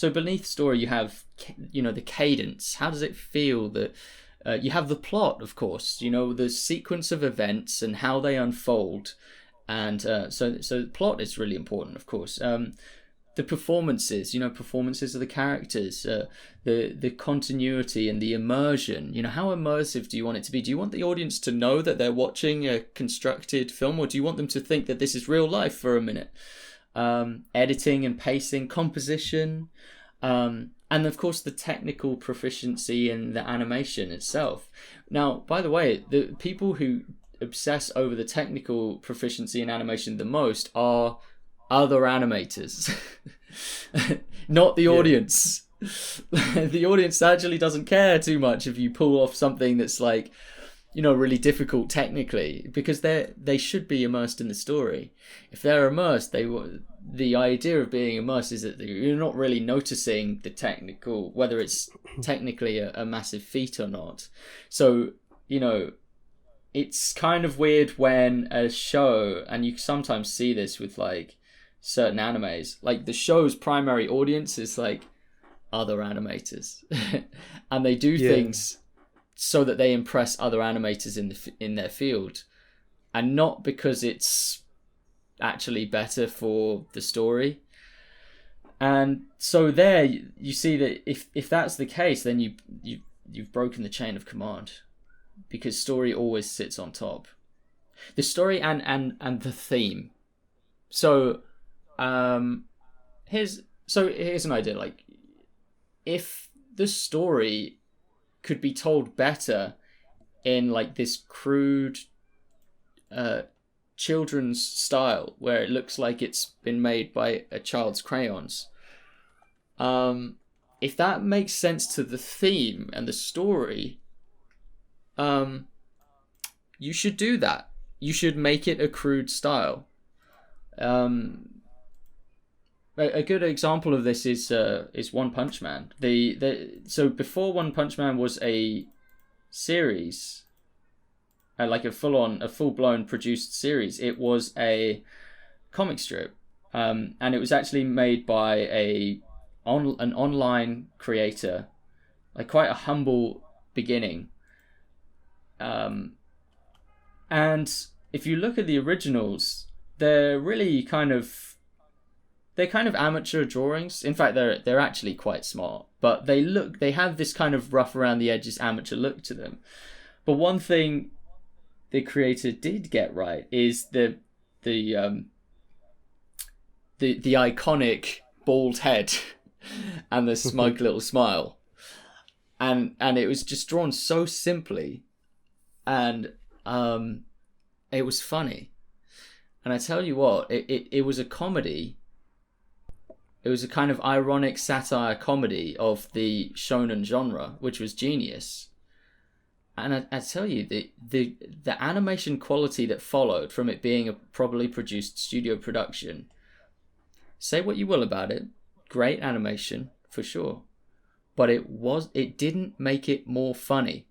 beneath story you have the cadence. How does it feel? That you have the plot, of course, the sequence of events and how they unfold. And so plot is really important, of course. The performances, performances of the characters, the continuity and the immersion. How immersive do you want it to be? Do you want the audience to know that they're watching a constructed film, or do you want them to think that this is real life for a minute? Editing and pacing, composition, and of course the technical proficiency in the animation itself. Now, by the way, the people who obsess over the technical proficiency in animation the most are other animators, not the audience. The audience actually doesn't care too much if you pull off something that's really difficult technically, because they should be immersed in the story. If they're immersed, the idea of being immersed is that you're not really noticing the technical, whether it's technically a massive feat or not. So it's kind of weird when a show, and you sometimes see this with certain animes, the show's primary audience is other animators, and they do things so that they impress other animators in their field, and not because it's actually better for the story. And so there you see that if that's the case, then you've broken the chain of command, because story always sits on top. The story and the theme. So here's an idea. Like, if the story could be told better in like this crude children's style, where it looks like it's been made by a child's crayons, if that makes sense to the theme and the story, you should do that. You should make it a crude style. A good example of this is One Punch Man. So before One Punch Man was a series, like a full-blown produced series, it was a comic strip, and it was actually made by an online creator, like quite a humble beginning. And if you look at the originals, they're really kind of amateur drawings. In fact, they're actually quite smart, but they have this kind of rough around the edges amateur look to them. But one thing the creator did get right is the iconic bald head and the smug little smile, and it was just drawn so simply, and it was funny. And I tell you what, it was a comedy. It was a kind of ironic satire comedy of the shonen genre, which was genius. And I tell you, the animation quality that followed from it being a properly produced studio production, say what you will about it, great animation for sure, but it didn't make it more funny.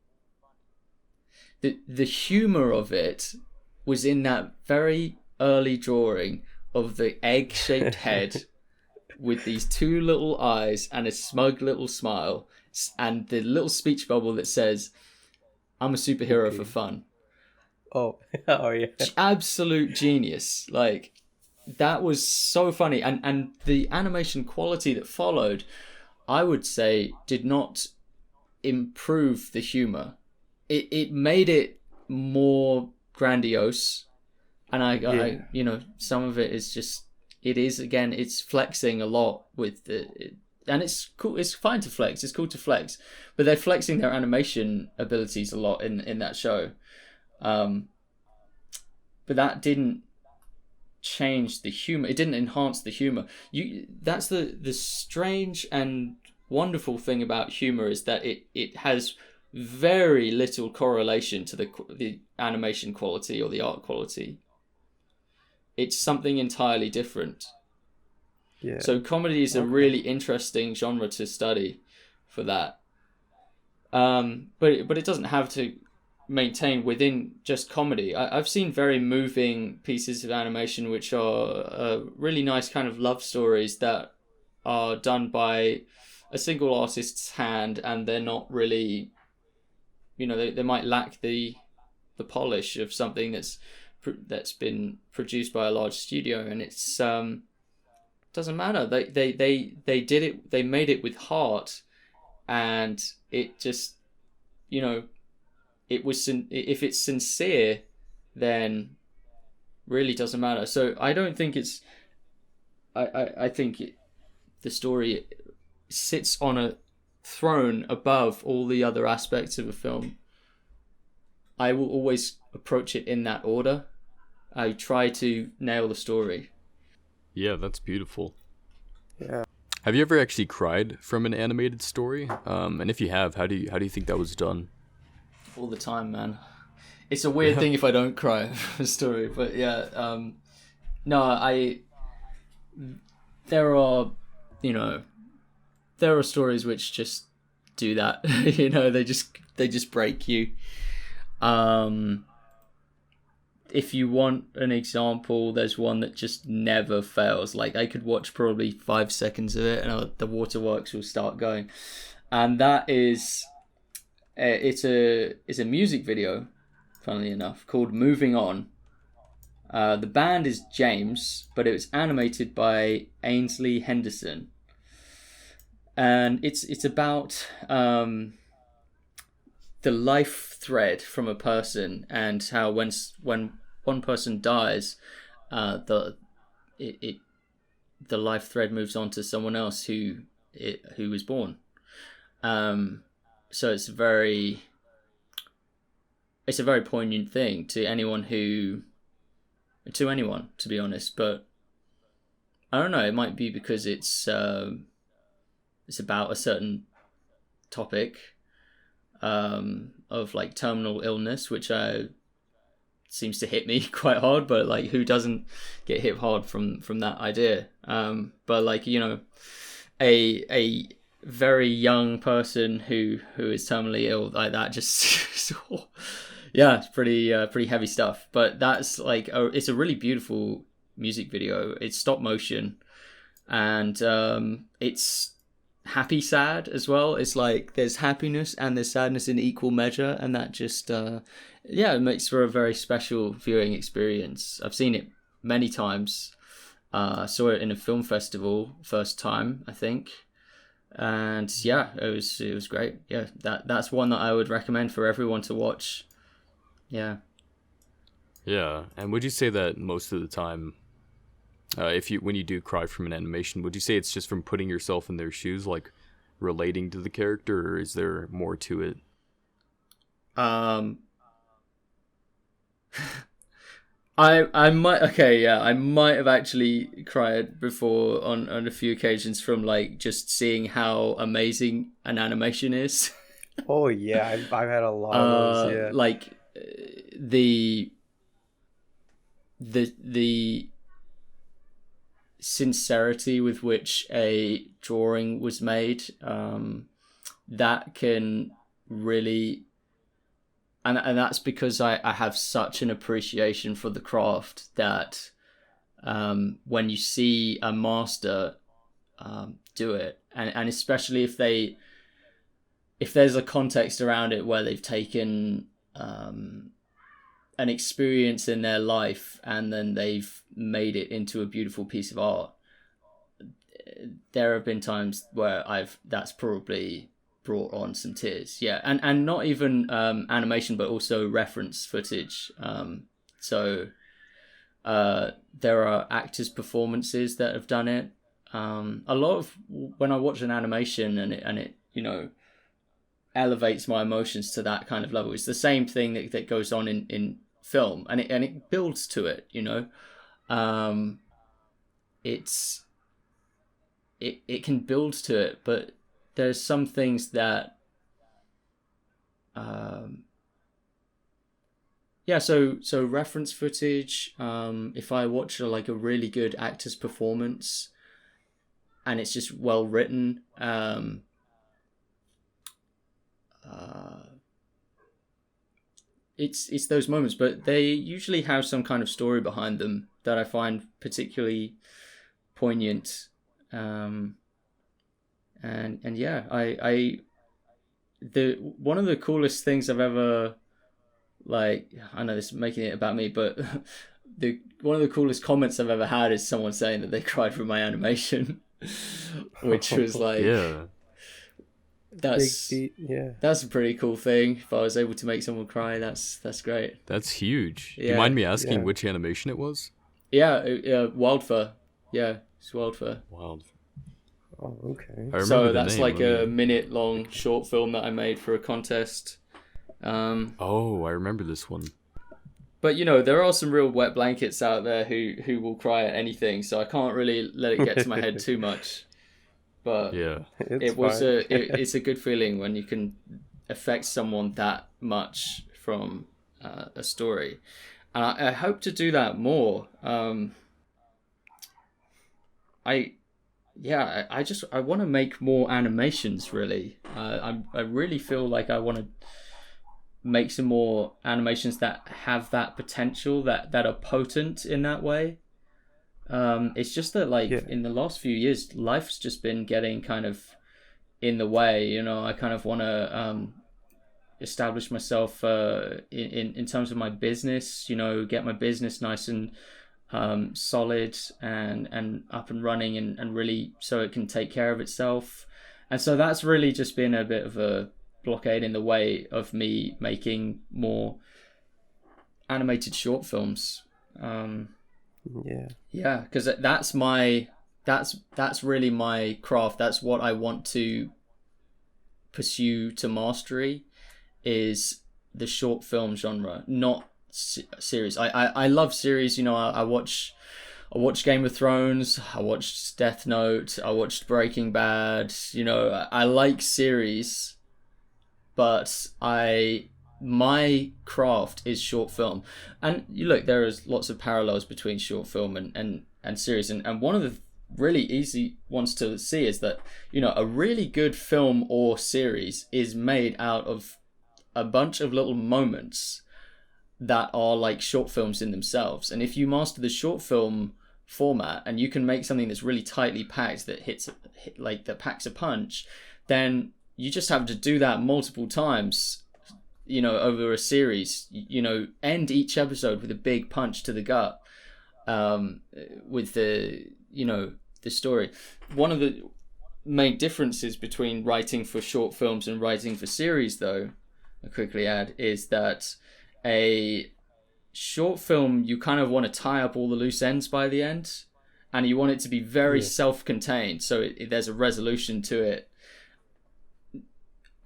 The humor of it was in that very early drawing of the egg-shaped head with these two little eyes and a smug little smile, and the little speech bubble that says, "I'm a superhero for fun."
Oh yeah.
Absolute genius. Like, that was so funny. And the animation quality that followed, I would say, did not improve the humor. It made it more grandiose. And I some of it is just, it's flexing a lot with and it's cool. It's fine to flex. It's cool to flex, but they're flexing their animation abilities a lot in that show. But that didn't change the humor. It didn't enhance the humor. That's the strange and wonderful thing about humor, is that it has very little correlation to the animation quality or the art quality. It's something entirely different.
Yeah.
So comedy is a really interesting genre to study for that. But it doesn't have to maintain within just comedy. I've seen very moving pieces of animation which are really nice kind of love stories that are done by a single artist's hand, and they're not really, they might lack the polish of something that's been produced by a large studio, and it's doesn't matter. They did it. They made it with heart, and it just, it was. If it's sincere, then really doesn't matter. So I don't think it's. I think the story sits on a throne above all the other aspects of a film. I will always approach it in that order. I try to nail the story.
Yeah, that's beautiful.
Yeah.
Have you ever actually cried from an animated story? And if you have, how do you think that was done?
All the time, man. It's a weird thing if I don't cry from a story, but yeah. There are stories which just do that. They just break you. If you want an example, there's one that just never fails. Like, I could watch probably 5 seconds of it and the waterworks will start going. And that is, it's a music video, funnily enough, called Moving On. The band is James, but it was animated by Ainsley Henderson, and it's about the life thread from a person, and how when one person dies, the life thread moves on to someone else who was born. So it's a very poignant thing to anyone, to be honest. But I don't know, it might be because it's about a certain topic of like terminal illness, which seems to hit me quite hard. But like, who doesn't get hit hard from that idea? But like, you know, a very young person who is terminally ill like that, just yeah, it's pretty heavy stuff. But that's like it's a really beautiful music video. It's stop motion, and it's happy sad as well. It's like there's happiness and there's sadness in equal measure, and that just it makes for a very special viewing experience. I've seen it many times. Saw it in a film festival first time, I think. And yeah, it was great. Yeah, that's one that I would recommend for everyone to watch. Yeah.
Yeah, and would you say that most of the time, when you do cry from an animation, would you say it's just from putting yourself in their shoes, like relating to the character, or is there more to it?
I might have actually cried before on a few occasions from like just seeing how amazing an animation is.
Oh yeah, I've had a lot of those. Yeah,
like the sincerity with which a drawing was made, that can really. And that's because I have such an appreciation for the craft that when you see a master do it, and especially if there's a context around it where they've taken an experience in their life and then they've made it into a beautiful piece of art, there have been times where that's probably brought on some tears. Yeah, and not even animation, but also reference footage. So there are actors' performances that have done it. A lot of when I watch an animation and it you know elevates my emotions to that kind of level, it's the same thing that goes on in film, and it builds to it. You know, it can build to it, but there's some things that so reference footage, if I watch a really good actor's performance and it's just well written, it's those moments, but they usually have some kind of story behind them that I find particularly poignant. And yeah, one of the coolest things I've ever, I know this is making it about me, but one of the coolest comments I've ever had is someone saying that they cried from my animation, which was like,
yeah,
that's a pretty cool thing. If I was able to make someone cry, that's great.
That's huge.
Yeah.
Do you mind me asking which animation it was?
Yeah, Wildfur. Yeah, it's Wildfur.
Wild.
Oh, okay.
So that's a minute-long short film that I made for a contest.
Oh, I remember this one.
But you know, there are some real wet blankets out there who will cry at anything, so I can't really let it get to my head too much. But
yeah,
it's a good feeling when you can affect someone that much from a story, and I hope to do that more. I want to make more animations. Really, I really feel like I want to make some more animations that have that potential, that are potent in that way. It's just that in the last few years, life's just been getting kind of in the way. You know, I kind of want to establish myself in terms of my business, get my business nice and solid and up and running and really so it can take care of itself. And so that's really just been a bit of a blockade in the way of me making more animated short films. Yeah, because that's really my craft. That's what I want to pursue to mastery, is the short film genre, not series. I love series. I watch Game of Thrones, I watched Death Note, I watched Breaking Bad. I like series, but my craft is short film. And you look, there is lots of parallels between short film and series, and one of the really easy ones to see is that a really good film or series is made out of a bunch of little moments that are like short films in themselves. And if you master the short film format and you can make something that's really tightly packed that that packs a punch, then you just have to do that multiple times over a series. End each episode with a big punch to the gut, with the story. One of the main differences between writing for short films and writing for series, though, I quickly add, is that a short film, you kind of want to tie up all the loose ends by the end, and you want it to be very self-contained, so there's a resolution to it.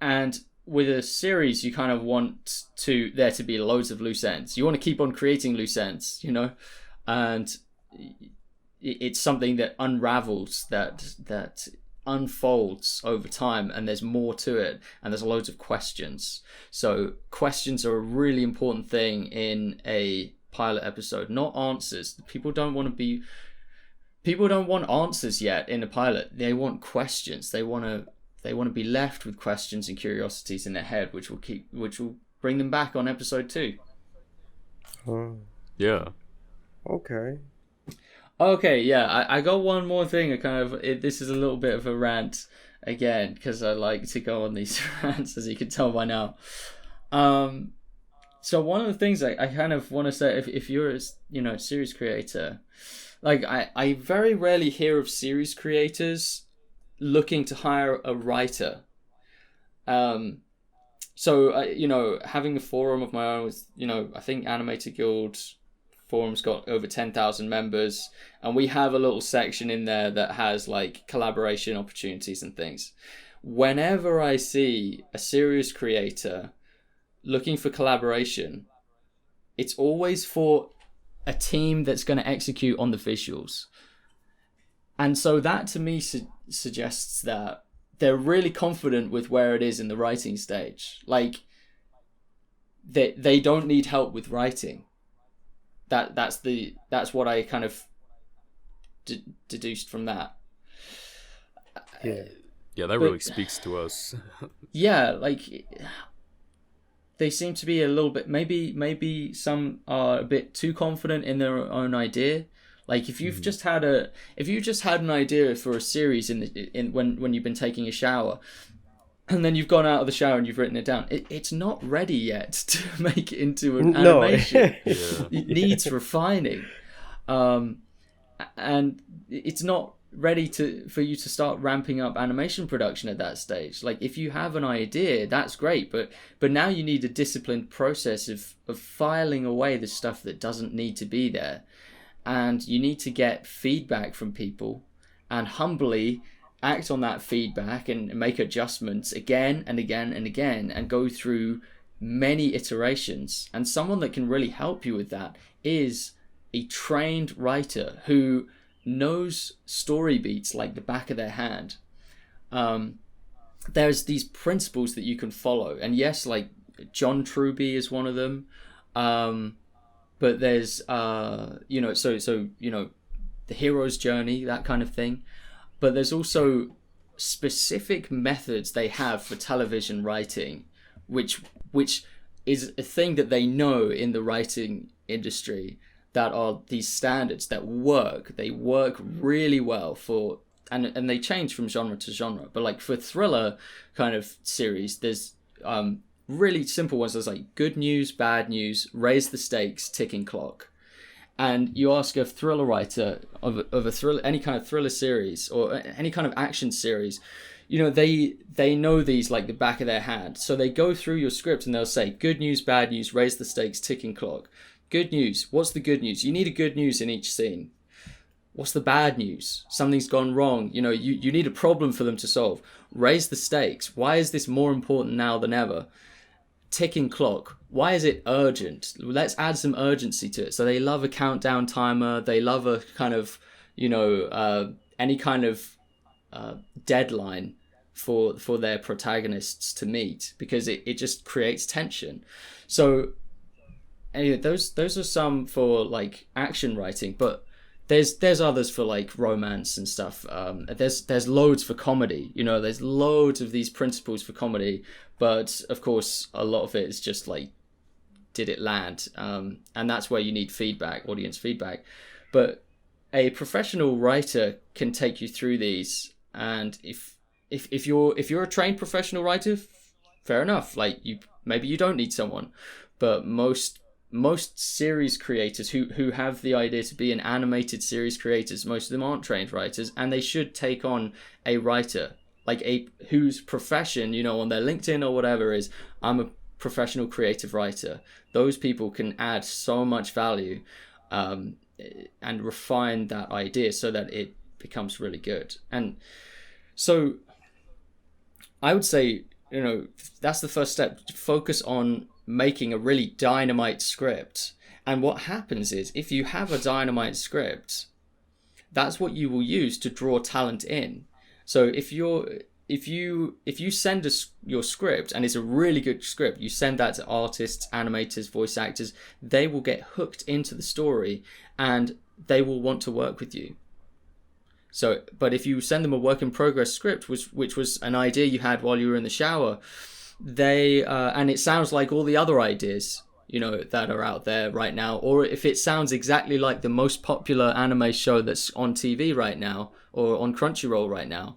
And with a series, you kind of want there to be loads of loose ends. You want to keep on creating loose ends, and it's something that unravels, that unfolds over time, and there's more to it, and there's loads of questions. So questions are a really important thing in a pilot episode, not answers. People don't want answers yet in a pilot. They want questions. They want to be left with questions and curiosities in their head, which will bring them back on episode 2.
Yeah.
Okay, yeah, I got one more thing. This is a little bit of a rant again, because I like to go on these rants, as you can tell by now. So one of the things I kind of want to say, if you're a series creator, like I very rarely hear of series creators looking to hire a writer. So having a forum of my own with, I think Animator Guild forum's got over 10,000 members, and we have a little section in there that has like collaboration opportunities and things. Whenever I see a series creator looking for collaboration, it's always for a team that's going to execute on the visuals. And so that to me suggests that they're really confident with where it is in the writing stage. Like they don't need help with writing. That's what I kind of deduced from that.
Yeah, that really speaks to us.
Yeah, like they seem to be a little bit, maybe some are a bit too confident in their own idea. Like if you've just had an idea for a series when you've been taking a shower, and then you've gone out of the shower and you've written it down, it's not ready yet to make it into an animation. It needs refining, and it's not ready for you to start ramping up animation production at that stage. Like if you have an idea, that's great, but now you need a disciplined process of filing away the stuff that doesn't need to be there, and you need to get feedback from people and humbly act on that feedback and make adjustments again and again and again, and go through many iterations. And someone that can really help you with that is a trained writer who knows story beats like the back of their hand. There's these principles that you can follow, and yes, like John Truby is one of them, but there's the hero's journey, that kind of thing. But there's also specific methods they have for television writing, which is a thing that they know in the writing industry, that are these standards that work. They work really well for, and they change from genre to genre. But like for thriller kind of series, there's really simple ones. There's like good news, bad news, raise the stakes, ticking clock. And you ask a thriller writer of a thriller, any kind of thriller series or any kind of action series, you know, they know these like the back of their hand. So they go through your script and they'll say good news, bad news, raise the stakes, ticking clock. Good news. What's the good news? You need a good news in each scene. What's the bad news? Something's gone wrong. You know, you need a problem for them to solve. Raise the stakes. Why is this more important now than ever? Ticking clock. Why is it urgent? Let's add some urgency to it. So they love a countdown timer. They love a kind of, you know, any kind of deadline for their protagonists to meet, because it just creates tension. So anyway, those are some for like action writing, but there's others for like romance and stuff. There's loads for comedy. You know, there's loads of these principles for comedy, but of course a lot of it is just like, did it land? And that's where you need feedback, audience feedback. But a professional writer can take you through these, and if you're a trained professional writer, fair enough. Like maybe you don't need someone, but most series creators who have the idea to be an animated series creators, most of them aren't trained writers, and they should take on a writer, like whose profession, you know, on their LinkedIn or whatever is, I'm a professional creative writer. Those people can add so much value and refine that idea so that it becomes really good. And so I would say, you know, that's the first step. Focus on making a really dynamite script. And what happens is, if you have a dynamite script, that's what you will use to draw talent in. So if you send your script and it's a really good script, you send that to artists, animators, voice actors, they will get hooked into the story and they will want to work with you. So, but if you send them a work in progress script, which was an idea you had while you were in the shower, and it sounds like all the other ideas, you know, that are out there right now, or if it sounds exactly like the most popular anime show that's on TV right now or on Crunchyroll right now,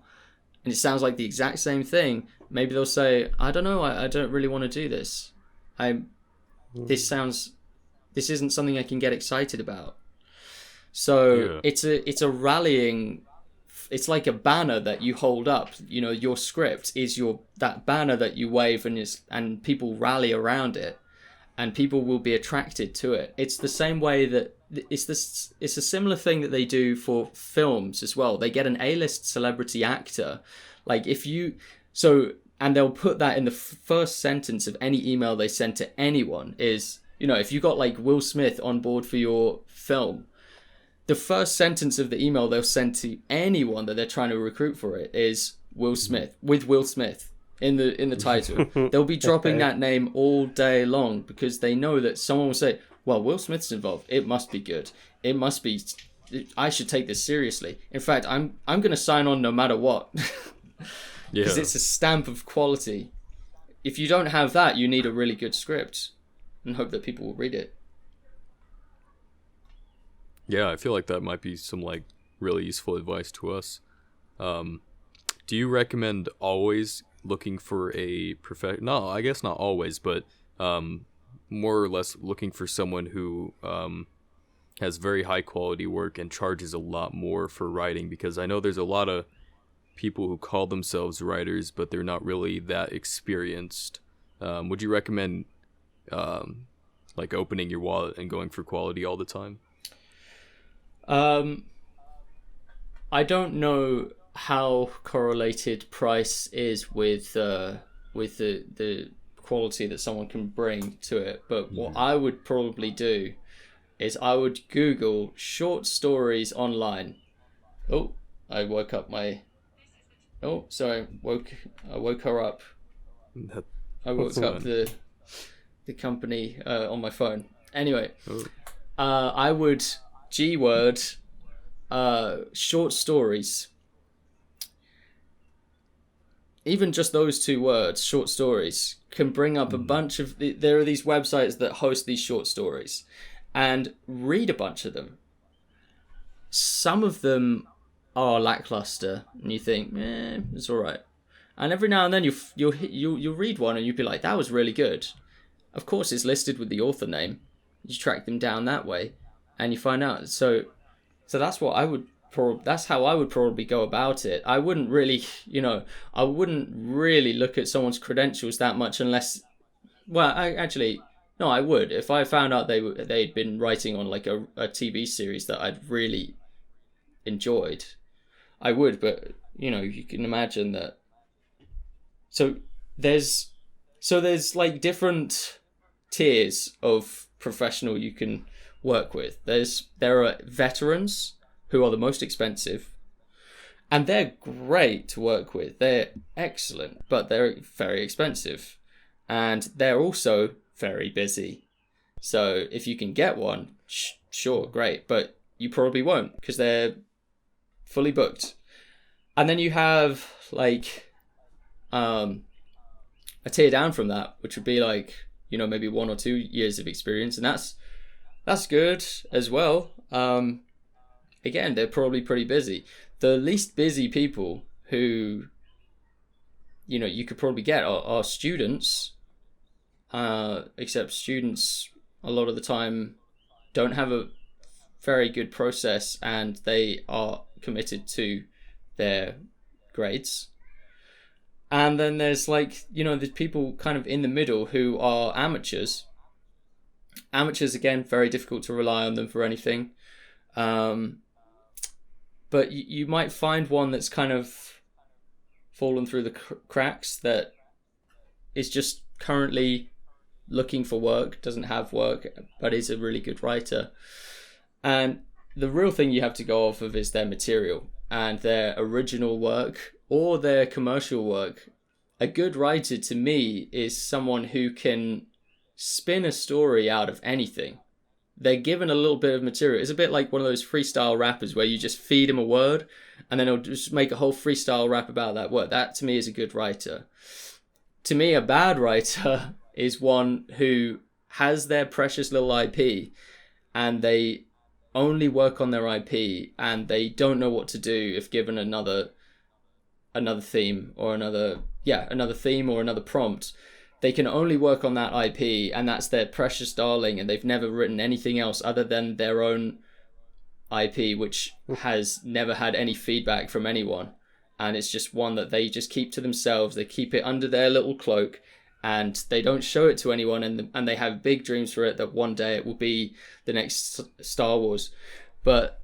and it sounds like the exact same thing, maybe they'll say, I don't know, I don't really want to do this. This isn't something I can get excited about. So it's a rallying. It's like a banner that you hold up. You know, your script is that banner that you wave, and people rally around it, and people will be attracted to it. It's the same way that it's a similar thing that they do for films as well. They get an A-list celebrity actor, like and they'll put that in the first sentence of any email they send to anyone is, you know, if you got like Will Smith on board for your film, the first sentence of the email they'll send to anyone that they're trying to recruit for it is Will Smith, with Will Smith in the title. They'll be dropping that name all day long because they know that someone will say, well, Will Smith's involved. It must be good. It must be, I should take this seriously. In fact, I'm going to sign on no matter what. Because it's a stamp of quality. If you don't have that, you need a really good script and hope that people will read it.
Yeah, I feel like that might be some like really useful advice to us. Do you recommend always looking for a No, I guess not always, but more or less looking for someone who has very high quality work and charges a lot more for writing? Because I know there's a lot of people who call themselves writers, but they're not really that experienced. Would you recommend like opening your wallet and going for quality all the time?
I don't know how correlated price is with the quality that someone can bring to it, but what I would probably do is I would Google short stories online. Oh, I woke up my. Oh, sorry, I woke her up. I woke up the company on my phone. Anyway, I would G-word short stories. Even just those two words, short stories, can bring up a bunch of... There are these websites that host these short stories, and read a bunch of them. Some of them are lackluster, and you think, it's all right. And every now and then you'll read one and you'll be like, that was really good. Of course, it's listed with the author name. You track them down that way, and you find out. So that's what I would. That's how I would probably go about it. I wouldn't really, I wouldn't really look at someone's credentials that much unless, well, I would. If I found out they'd been writing on like a TV series that I'd really enjoyed, I would. But you can imagine that. So there's like different tiers of professional you can work with. There are veterans who are the most expensive, and they're great to work with. They're excellent, but they're very expensive, and they're also very busy. So if you can get one, sure, great, but you probably won't because they're fully booked. And then you have like a tier down from that, which would be like maybe 1 or 2 years of experience, and that's good as well. Again, they're probably pretty busy. The least busy people who, you could probably get are students, except students a lot of the time don't have a very good process and they are committed to their grades. And then there's like, there's people kind of in the middle who are amateurs. Amateurs, again, very difficult to rely on them for anything. But you might find one that's kind of fallen through the cracks, that is just currently looking for work, doesn't have work, but is a really good writer. And the real thing you have to go off of is their material and their original work or their commercial work. A good writer to me is someone who can spin a story out of anything. They're given a little bit of material. It's a bit like one of those freestyle rappers where you just feed him a word and then he'll just make a whole freestyle rap about that word. That to me is a good writer. To me, a bad writer is one who has their precious little IP and they only work on their IP and they don't know what to do if given another theme or another theme or another prompt. They can only work on that IP and that's their precious darling, and they've never written anything else other than their own IP, which has never had any feedback from anyone. And it's just one that they just keep to themselves. They keep it under their little cloak and they don't show it to anyone, and they have big dreams for it that one day it will be the next Star Wars. But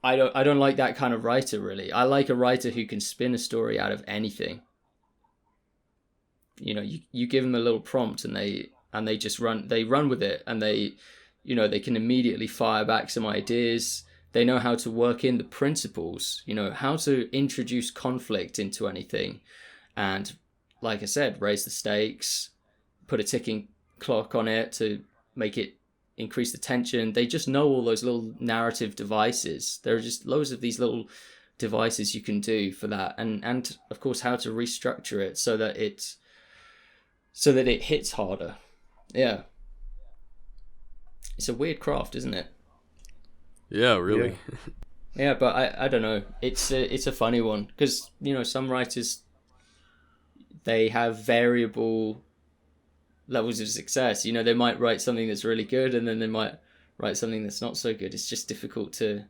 I don't like that kind of writer, really. I like a writer who can spin a story out of anything. You give them a little prompt and they just run with it, and they can immediately fire back some ideas. They know how to work in the principles, how to introduce conflict into anything. And like I said, raise the stakes, put a ticking clock on it to make it increase the tension. They just know all those little narrative devices. There are just loads of these little devices you can do for that. And of course, how to restructure it so that it hits harder. Yeah. It's a weird craft, isn't it?
Yeah, really.
Yeah, but I don't know. It's a funny one because, some writers, they have variable levels of success. They might write something that's really good and then they might write something that's not so good. It's just difficult to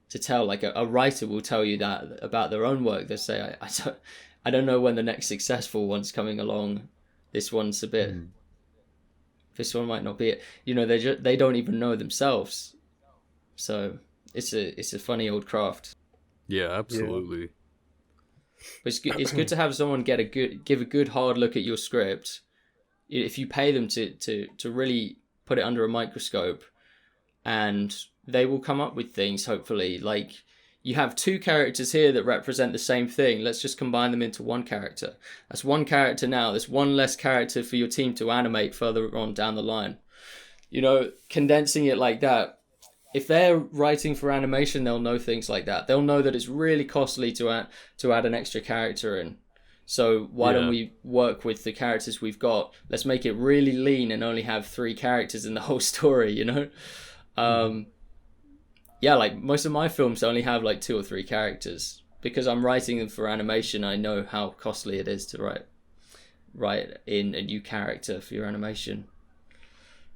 tell. Like a writer will tell you that about their own work. They'll say, I don't know when the next successful one's coming along. This one's a bit. This one might not be it. They don't even know themselves. So it's a funny old craft.
Yeah, absolutely.
But it's good to have someone give a good hard look at your script. If you pay them to really put it under a microscope, and they will come up with things. Hopefully, like, you have 2 characters here that represent the same thing. Let's just combine them into one character. That's one character now. There's one less character for your team to animate further on down the line. Condensing it like that. If they're writing for animation, they'll know things like that. They'll know that it's really costly to add an extra character in. So why don't we work with the characters we've got? Let's make it really lean and only have 3 characters in the whole story, Yeah, like most of my films only have like 2 or 3 characters, because I'm writing them for animation. I know how costly it is to write in a new character for your animation.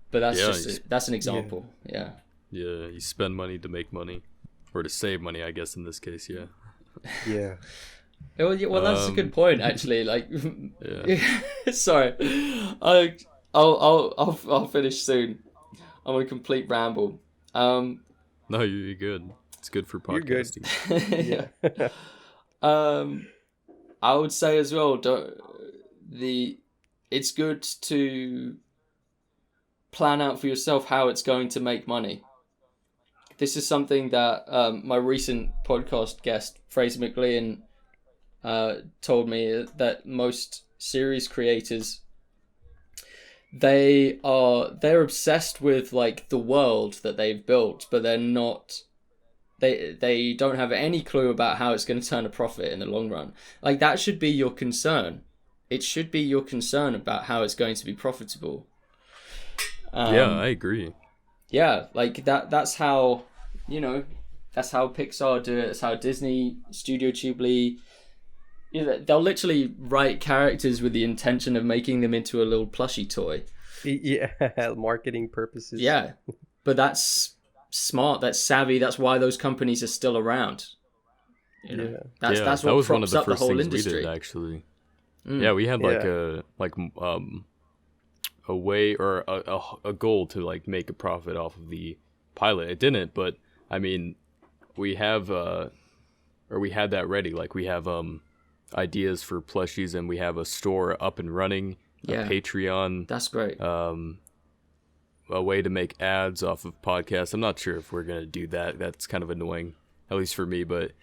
But that's that's an example. Yeah.
You spend money to make money, or to save money, I guess in this case. Yeah.
Yeah.
Well, that's a good point, actually. Like, sorry, I'll finish soon. I'm on a complete ramble.
No, you're good. It's good for podcasting.
Yeah. I would say as well, it's good to plan out for yourself how it's going to make money. This is something that my recent podcast guest, Fraser McLean, told me, that most series creators, they're obsessed with like the world that they've built, but they're not. They don't have any clue about how it's going to turn a profit in the long run. Like, that should be your concern. It should be your concern about how it's going to be profitable.
Yeah, I agree.
Yeah, like that's how, that's how Pixar do it. That's how Disney, Studio Ghibli, they'll literally write characters with the intention of making them into a little plushie toy.
Yeah, marketing purposes.
Yeah, but that's smart, that's savvy, that's why those companies are still around. That's what
that was
props
one of the
up the
first
whole
things
industry.
we did, actually. Yeah, we had a way or a goal to like make a profit off of the pilot. It didn't, but I mean, we have we had that ready. Like, we have ideas for plushies, and we have a store up and running, a Patreon.
That's great.
A way to make ads off of podcasts. I'm not sure if we're gonna do that. That's kind of annoying, at least for me. But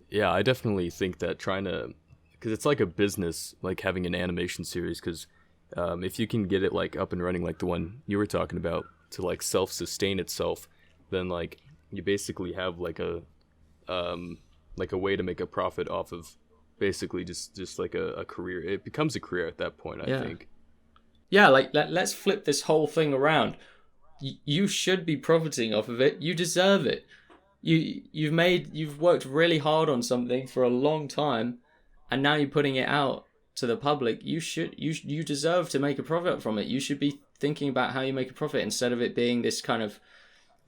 yeah, I definitely think that because it's like a business, like having an animation series. Because if you can get it like up and running, like the one you were talking about, to like self-sustain itself, then like you basically have like a way to make a profit off of basically just like a career. It becomes a career at that point, I think.
Yeah, like let's flip this whole thing around. You should be profiting off of it. You deserve it. You've worked really hard on something for a long time, and now you're putting it out to the public. You deserve to make a profit from it. You should be thinking about how you make a profit, instead of it being this kind of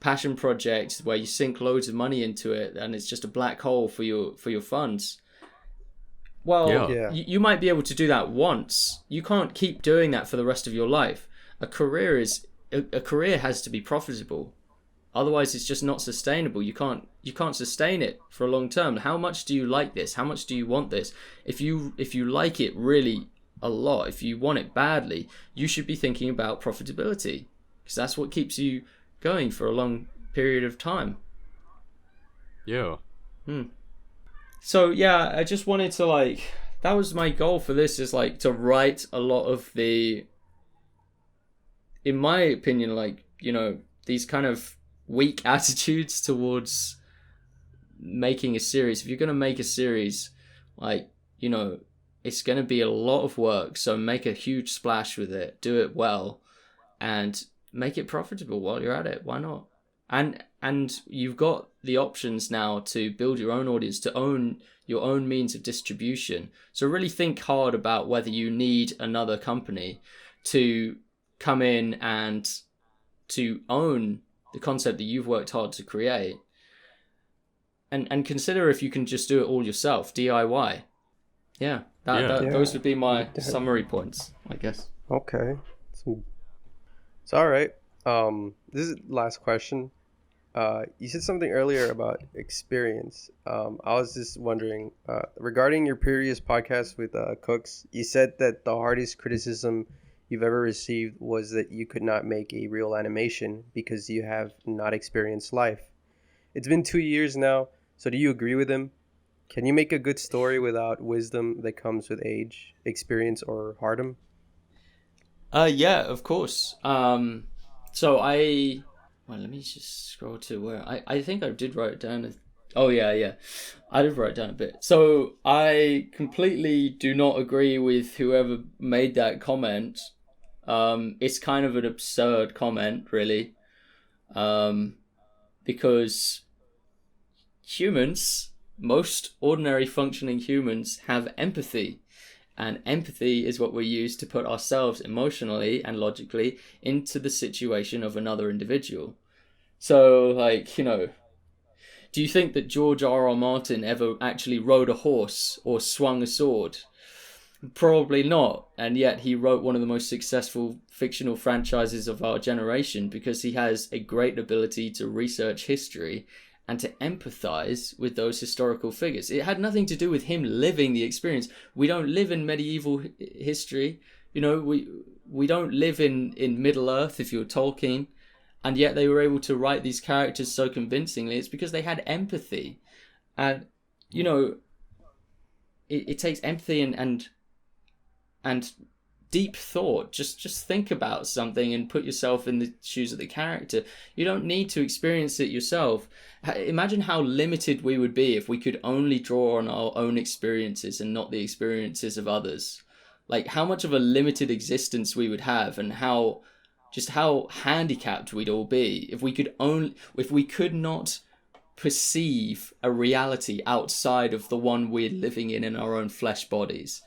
passion project where you sink loads of money into it and it's just a black hole for your funds. Well, you might be able to do that once. You can't keep doing that for the rest of your life. A career has to be profitable. Otherwise, it's just not sustainable. You can't sustain it for a long term. How much do you like this? How much do you want this? If you like it really a lot, if you want it badly, you should be thinking about profitability, because that's what keeps you going for a long period of time.
Yeah.
So yeah, I just wanted to that was my goal for this, is to write a lot of the, in my opinion, these kind of weak attitudes towards making a series. If you're going to make a series, it's going to be a lot of work. So make a huge splash with it, do it well, and make it profitable while you're at it. Why not? And you've got the options now to build your own audience, to own your own means of distribution. So really think hard about whether you need another company to come in and to own the concept that you've worked hard to create. And consider if you can just do it all yourself, DIY. Yeah, those would be my summary points, I guess.
Okay. So all right. This is the last question. You said something earlier about experience. I was just wondering, regarding your previous podcast with Cooks, you said that the hardest criticism you've ever received was that you could not make a real animation because you have not experienced life. It's been 2 years now, so do you agree with him? Can you make a good story without wisdom that comes with age, experience, or hardom?
Yeah, of course. Let me just scroll to where I think I did write it down. Oh yeah, I did write down a bit. So I completely do not agree with whoever made that comment. It's kind of an absurd comment, really, because humans most ordinary functioning humans have empathy. And empathy is what we use to put ourselves emotionally and logically into the situation of another individual. So, like, do you think that George R.R. Martin ever actually rode a horse or swung a sword? Probably not. And yet he wrote one of the most successful fictional franchises of our generation because he has a great ability to research history and to empathize with those historical figures. It had nothing to do with him living the experience. We don't live in medieval history. We don't live in Middle Earth, if you're Tolkien. And yet they were able to write these characters so convincingly. It's because they had empathy. And, it takes empathy and deep thought. Just think about something and put yourself in the shoes of the character. You don't need to experience it yourself. Imagine how limited we would be if we could only draw on our own experiences and not the experiences of others. Like, how much of a limited existence we would have, and how handicapped we'd all be if we could not perceive a reality outside of the one we're living in our own flesh bodies.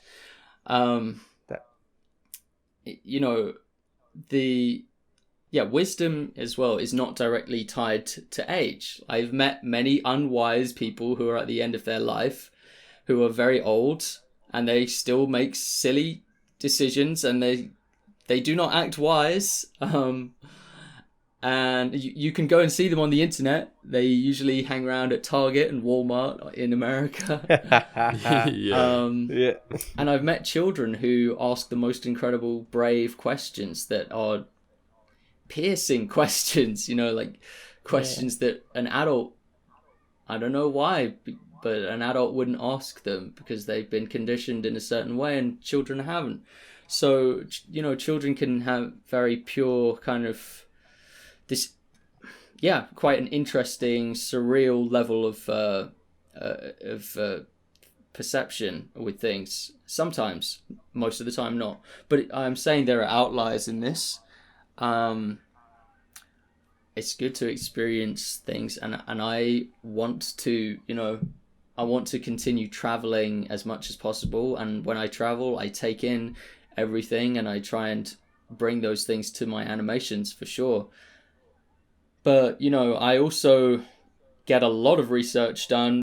Wisdom as well is not directly tied to age. I've met many unwise people who are at the end of their life, who are very old, and they still make silly decisions, and they do not act wise. And you can go and see them on the internet. They usually hang around at Target and Walmart in America. And I've met children who ask the most incredible, brave questions that are piercing questions, like questions that an adult, I don't know why, but an adult wouldn't ask them because they've been conditioned in a certain way and children haven't. So, children can have very pure kind of this, quite an interesting, surreal level of perception with things. Sometimes, most of the time not. But I'm saying there are outliers in this. It's good to experience things, and I want to, I want to continue traveling as much as possible. And when I travel, I take in everything and I try and bring those things to my animations for sure. But, I also get a lot of research done